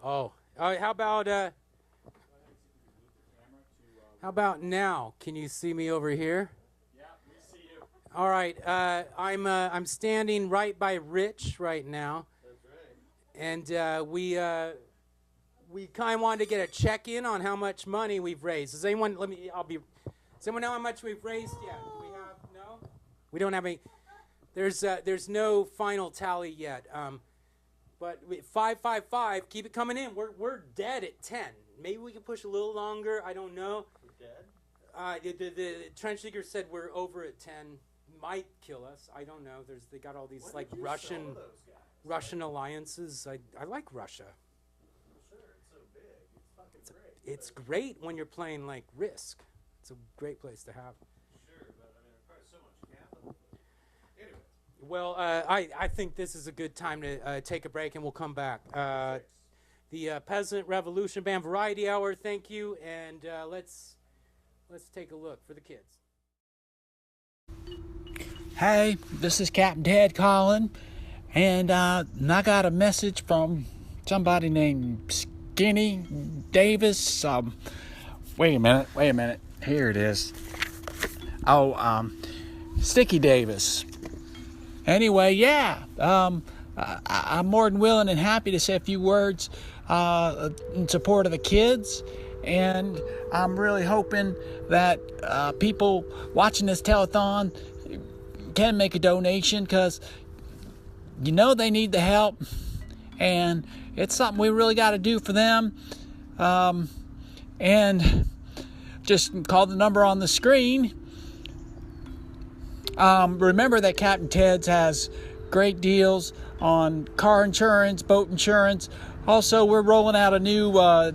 Oh, how about now? Can you see me over here? Yeah, we see you. All right. I'm standing right by Rich right now. That's right. And we kind of wanted to get a check-in on how much money we've raised. Does anyone? Does anyone know how much we've raised yet? Do we have no? We don't have any. There's no final tally yet. But 555, keep it coming in. We're dead at 10. Maybe we can push a little longer. I don't know. We're dead. The trench digger said we're over at 10. Might kill us. I don't know. They got all these like Russian alliances. I like Russia. Sure, it's so big. It's fucking great. It's great when you're playing like Risk. It's a great place to have. Sure, but I mean, there's probably so much capital. Anyway. Well, I think this is a good time to take a break, and we'll come back. The Peasant Revolution Band Variety Hour, thank you, and let's take a look for the kids. Hey, this is Captain Ted calling, and I got a message from somebody named Skinny Davis. Wait a minute. Here it is. Sticky Davis. Anyway, yeah, I'm more than willing and happy to say a few words in support of the kids, and I'm really hoping that people watching this telethon can make a donation, because they need the help, and it's something we really got to do for them. And just call the number on the screen. Remember that Captain Ted's has great deals on car insurance, boat insurance. Also, we're rolling out a new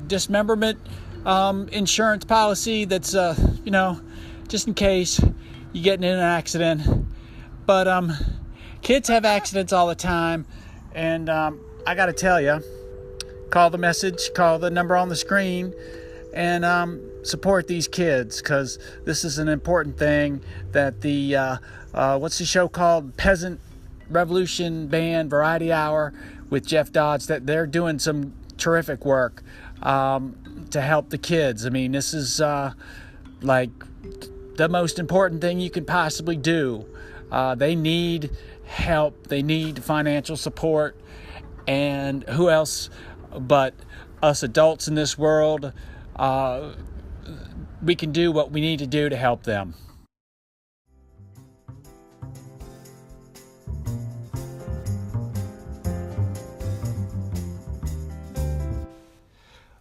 dismemberment insurance policy that's, just in case you get in an accident. But kids have accidents all the time, and I got to tell you, call the number on the screen, and support these kids, because this is an important thing that the what's the show called, Peasant Revolution Band Variety Hour with Jeff Dodge, that they're doing some terrific work to help the kids. I mean, this is like the most important thing you could possibly do. They need help, they need financial support, and who else but us adults in this world? We can do what we need to do to help them.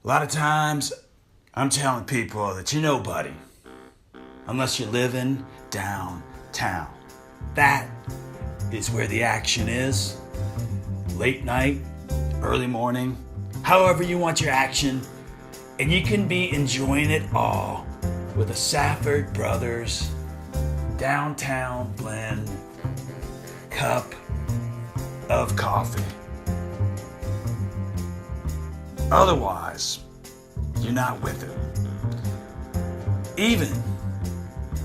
A lot of times, I'm telling people that you're nobody unless you're living downtown. That is where the action is. Late night, early morning, however you want your action, and you can be enjoying it all with a Safford Brothers downtown blend cup of coffee. Otherwise, you're not with it.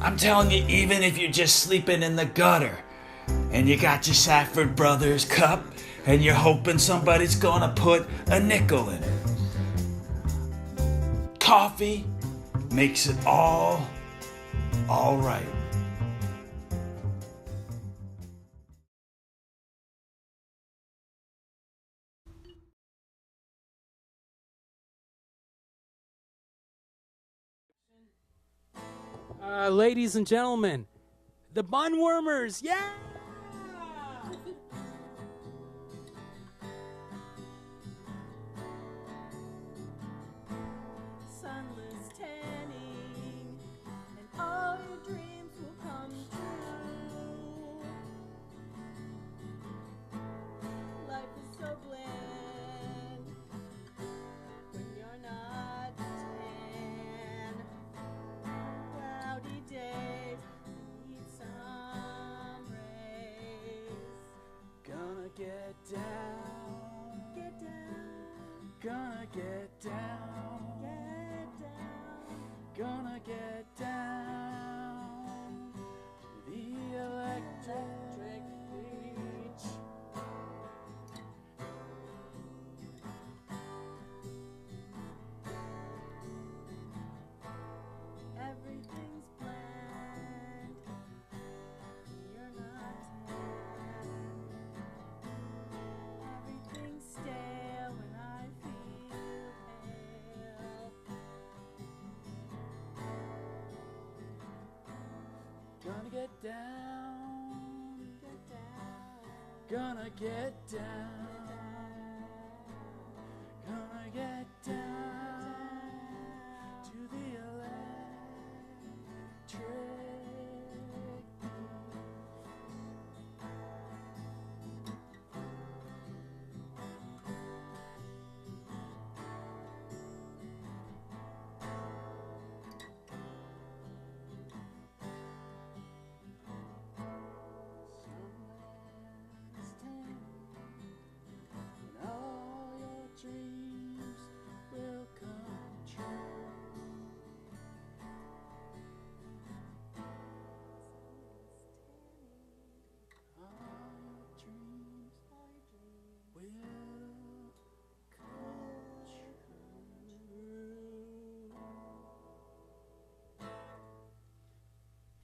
I'm telling you, even if you're just sleeping in the gutter and you got your Safford Brothers cup and you're hoping somebody's gonna put a nickel in it, coffee makes it all right. Ladies and gentlemen, the Bunwormers, yeah! Sunless tanning, and all your dreams will come true. Life is so bland. get down. Gonna get down the electric beach. Everything's bland. You're not tan. Everything's stale when I feel pale. Gonna get down. Gonna get down. Gonna get down to the electric beach. Somewhere stand, and all your dreams will come true. All your dreams will come true.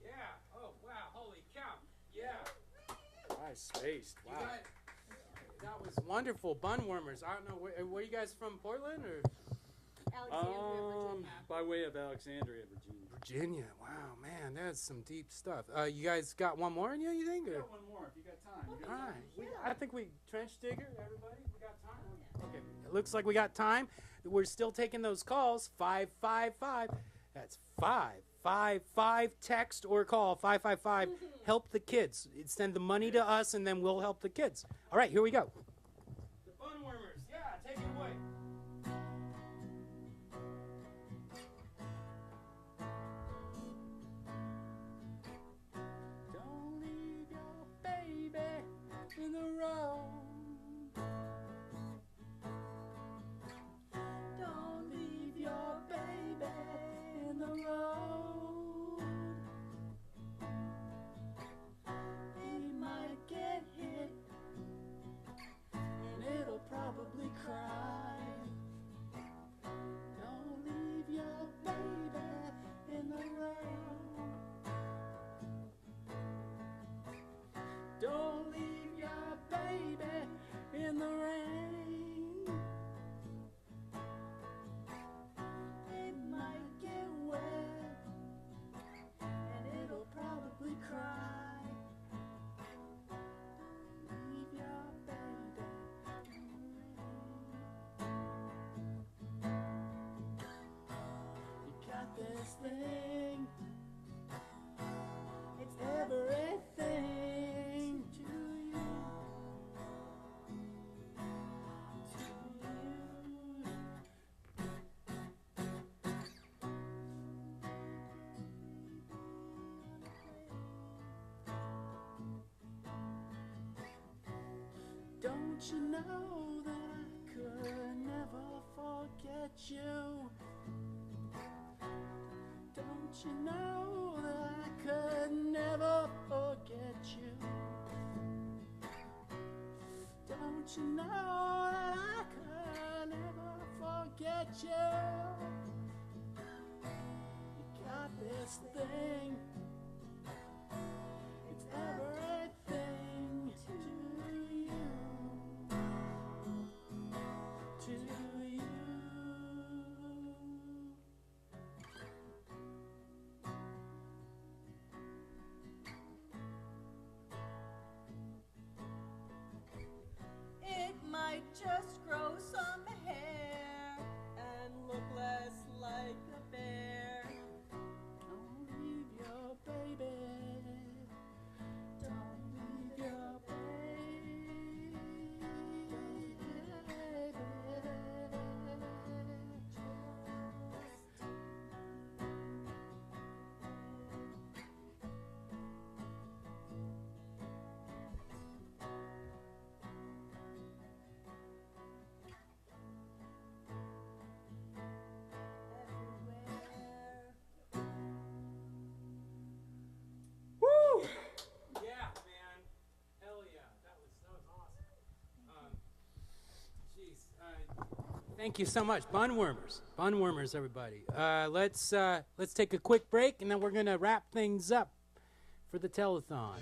Yeah. Oh, wow. Holy cow. Yeah. Nice spaced. You got, that was wonderful. Bun warmers. I don't know. Were you guys from Portland or By way of Alexandria, Virginia. Virginia? Wow, man, that's some deep stuff. You guys got one more in you think? We Or? got one more if you got time. You All got right. I think we trench digger. Everybody, we got time. Okay. It looks like we got time. We're still taking those calls. 555. That's 555. Text or call 555. Help the kids. Send the money to us, and then we'll help the kids. All right. Here we go. The bun warmers. Yeah. Take it away. Don't leave your baby in the road. Don't leave your baby in the road. He might get hit, and it'll probably cry. Don't leave your baby in the road. Don't leave your baby in the rain. It might get wet, and it'll probably cry. Leave your baby in the rain. You got this thing. It's everything to you. To you. Don't you know that I could never forget you? Don't you know that I could never forget you? Don't you know that I could never forget you? You got this thing. It's everything to you. To you. It might just grow some hair and look less like a bear. Don't leave your Thank you so much. Bun warmers, everybody. Let's take a quick break, and then we're going to wrap things up for the telethon.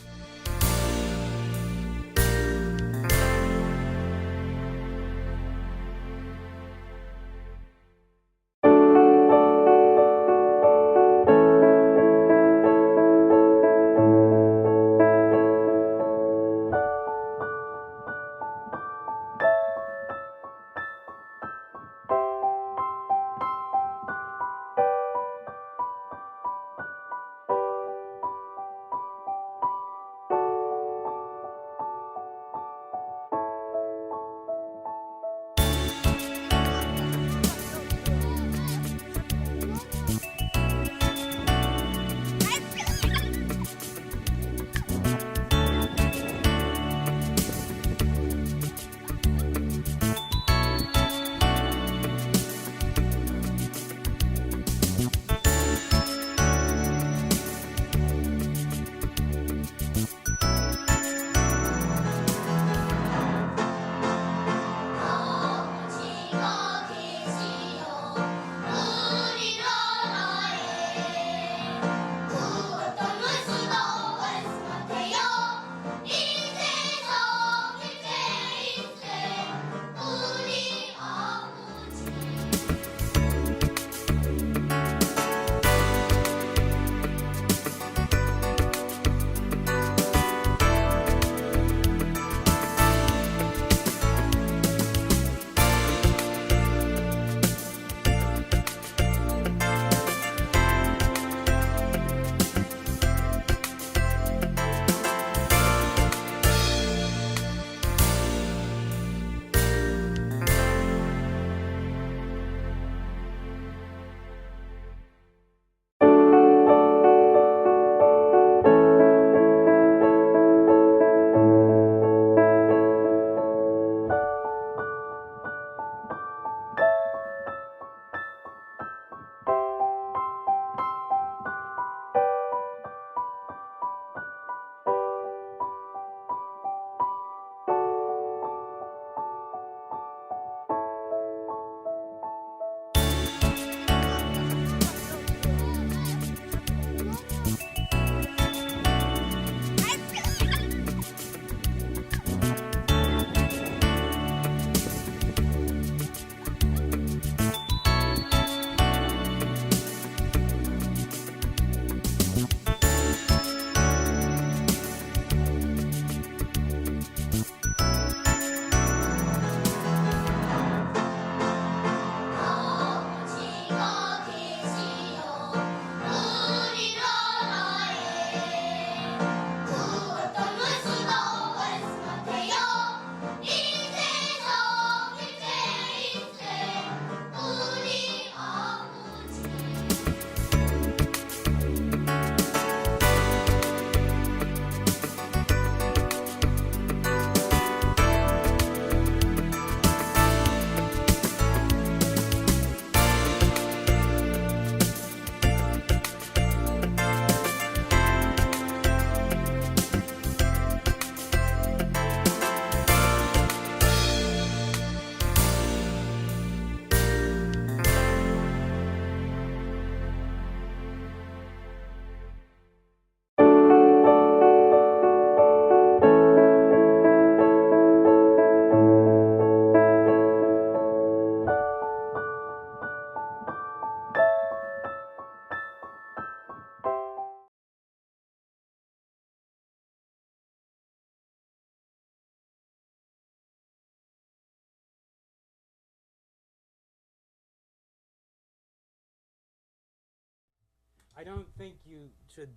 I don't think you should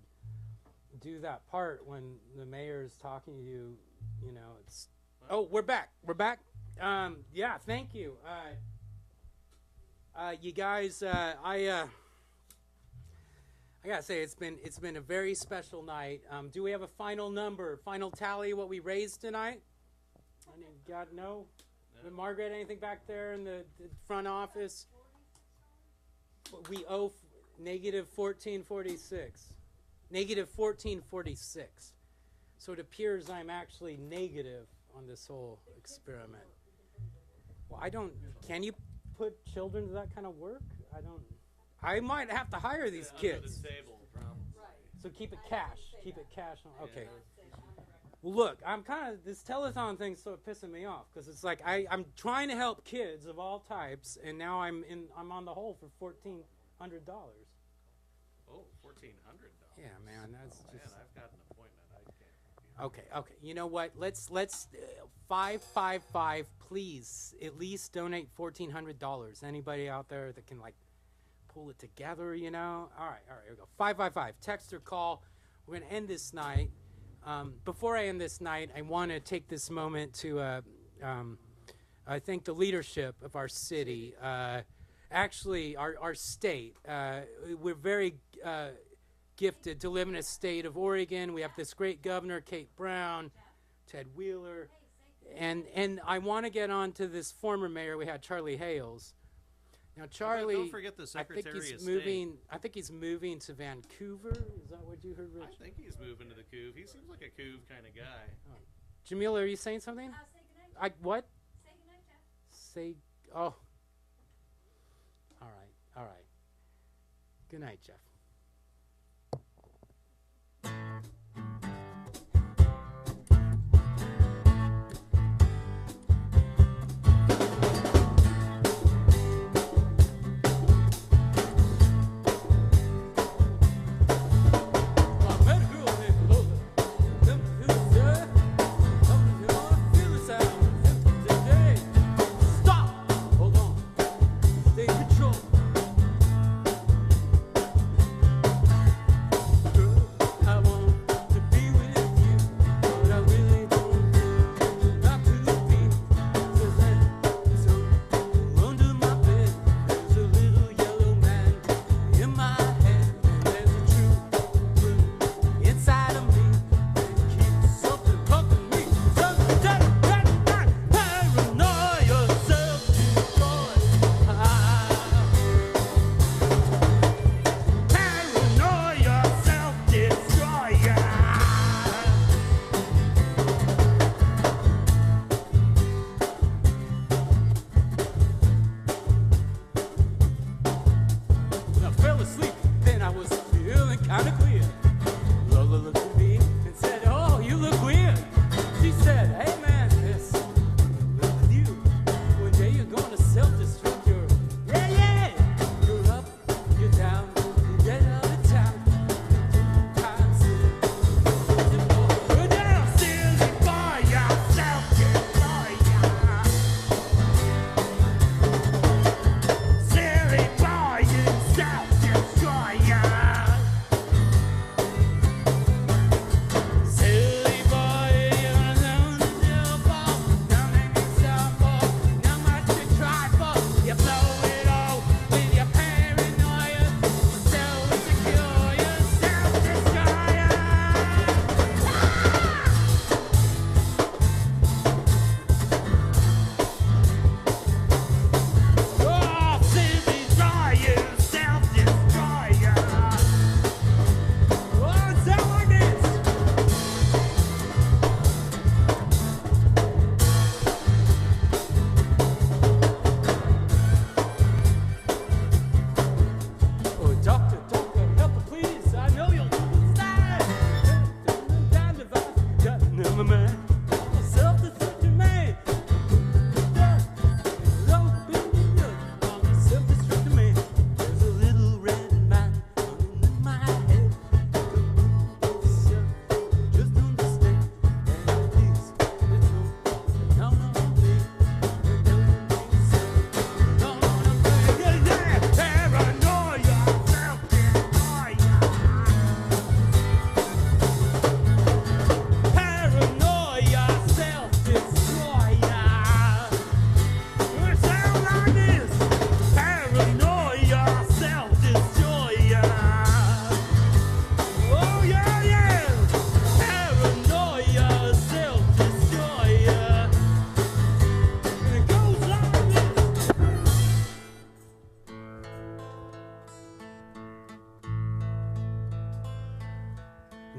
do that part when the mayor is talking to you. You know, it's. Oh, we're back. We're back. Yeah, thank you. You guys, I gotta say it's been a very special night. Do we have a final number, final tally what we raised tonight? God, no. Margaret, anything back there in the front office? We owe negative 1446. Negative 1446. So it appears I'm actually negative on this whole experiment. Well, I don't. Can you put children to that kind of work? I might have to hire these kids. Under the table, probably. So keep it cash. Keep it cash. Okay. Well, look, this telethon thing's sort of pissing me off because it's like I'm trying to help kids of all types, and now I'm on the hole for $1,400. Oh, $1,400. Yeah, man, that's just. Man, I've got an appointment. I can't. Okay. You know what? Let's 555. Please, at least donate $1,400. Anybody out there that can pull it together? You know. All right. Here we go. 555. Text or call. We're gonna end this night. Before I end this night, I want to take this moment to thank the leadership of our city. Actually, our state. We're very gifted to live in a state of Oregon. We have this great governor, Kate Brown, Ted Wheeler, and I want to get on to this former mayor we had, Charlie Hales. Now, Charlie, don't forget the Secretary of State. I think he's moving to Vancouver. Is that what you heard, Rich? I think he's moving to the Couve. He seems like a Couve kind of guy. Oh. Jamila, are you saying something? Say goodnight, What? Say goodnight, Jeff. Say, oh. All right. Good night, Jeff.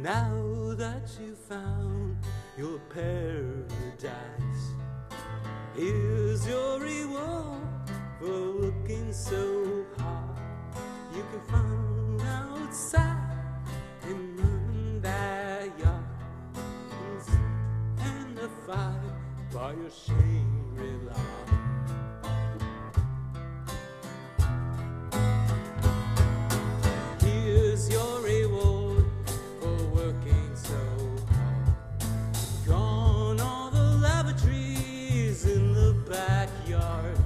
Now that you found your paradise, here's your reward for so hard. You can find outside in that yard and the fire by your Shangri-La. Here's your reward for working so hard. Gone all the lavatories in the backyard.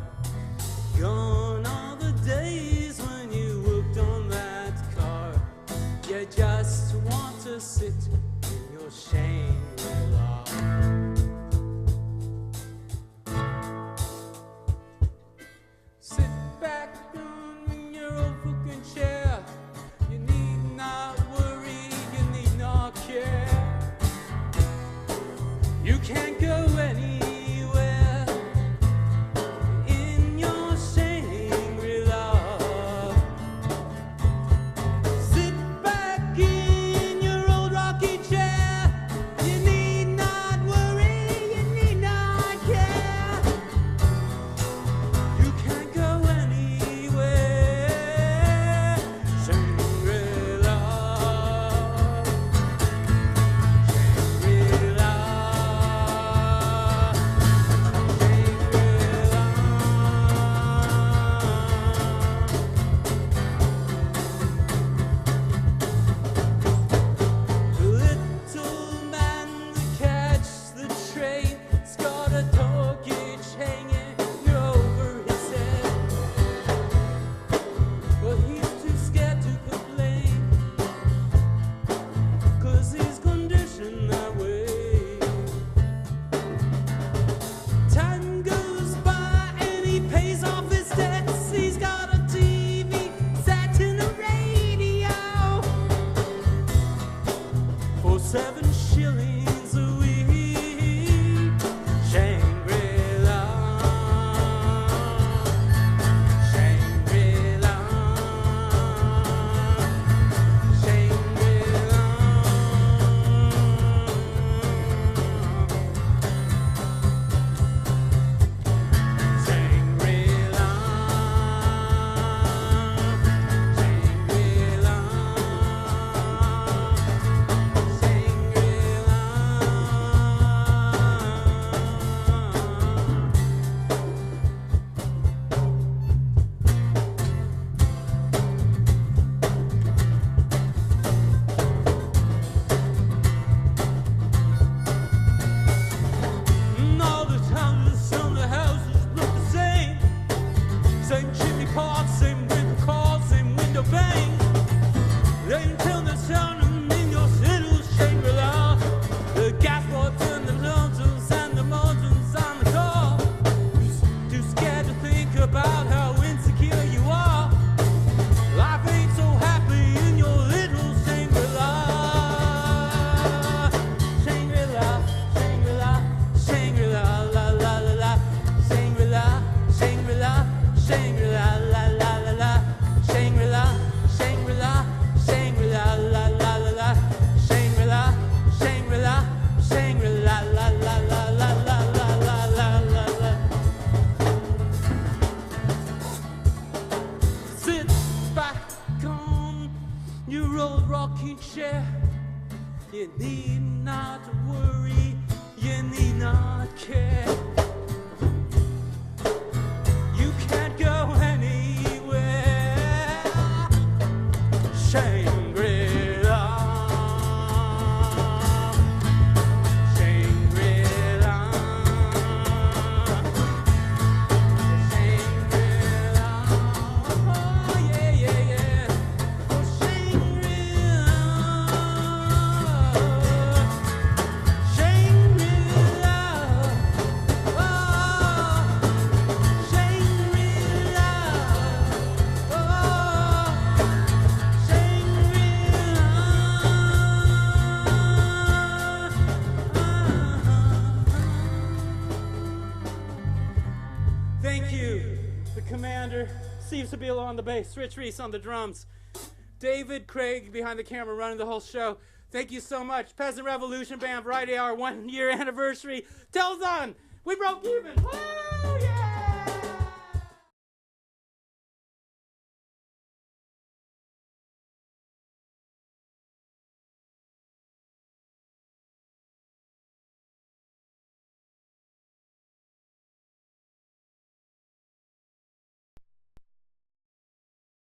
Gone all the days when you worked on that car. You just want to sit in your Shangri-La. Sit back in your old fucking chair. You need not worry, you need not care. You can't go anywhere in your Shangri-La. Sit back in your old rocking chair. You need not worry, you need not care. You can't go anywhere. Shangri-La. Little man to catch the train, he's got a torch hanging over his head, but he's too scared to complain, 'cause he's conditioned that way. Time goes by and he pays off his debts. He's got a TV set in a radio for 7 shillings a week. Shangri-La. Shangri-La. Shangri-La. Shangri-La. And all the time the sun, the houses look the same. Same chimney pot, same window call, same window pane. They can tell the sound in your little Shangri-La. The gas boards and the lanterns and the mountains on the door. Too scared to think about how insecure you are. Life ain't so happy in your little Shangri-La. Shangri-La, Shangri-La, Shangri-La, la la la la. Shangri-La, Shangri-La, Shangri-La, la la la la. Shangri-La, Shangri-La, Shangri-La, la la la la. Shangri-La, Shangri-La, Shangri-La, la la la la la la la la la. Sit back on your old rocking chair. You need not worry, you need not care. You can't go anywhere. Shangri-La. Shangri-La. Shangri-La. Oh, yeah, yeah, yeah. Oh, Shangri-La. Shangri-La. Commander, Steve Sabilo on the bass, Rich Reese on the drums, David Craig behind the camera running the whole show. Thank you so much. Peasant Revolution Band, Variety Hour 1 year anniversary. Telethon, we broke even. Woo!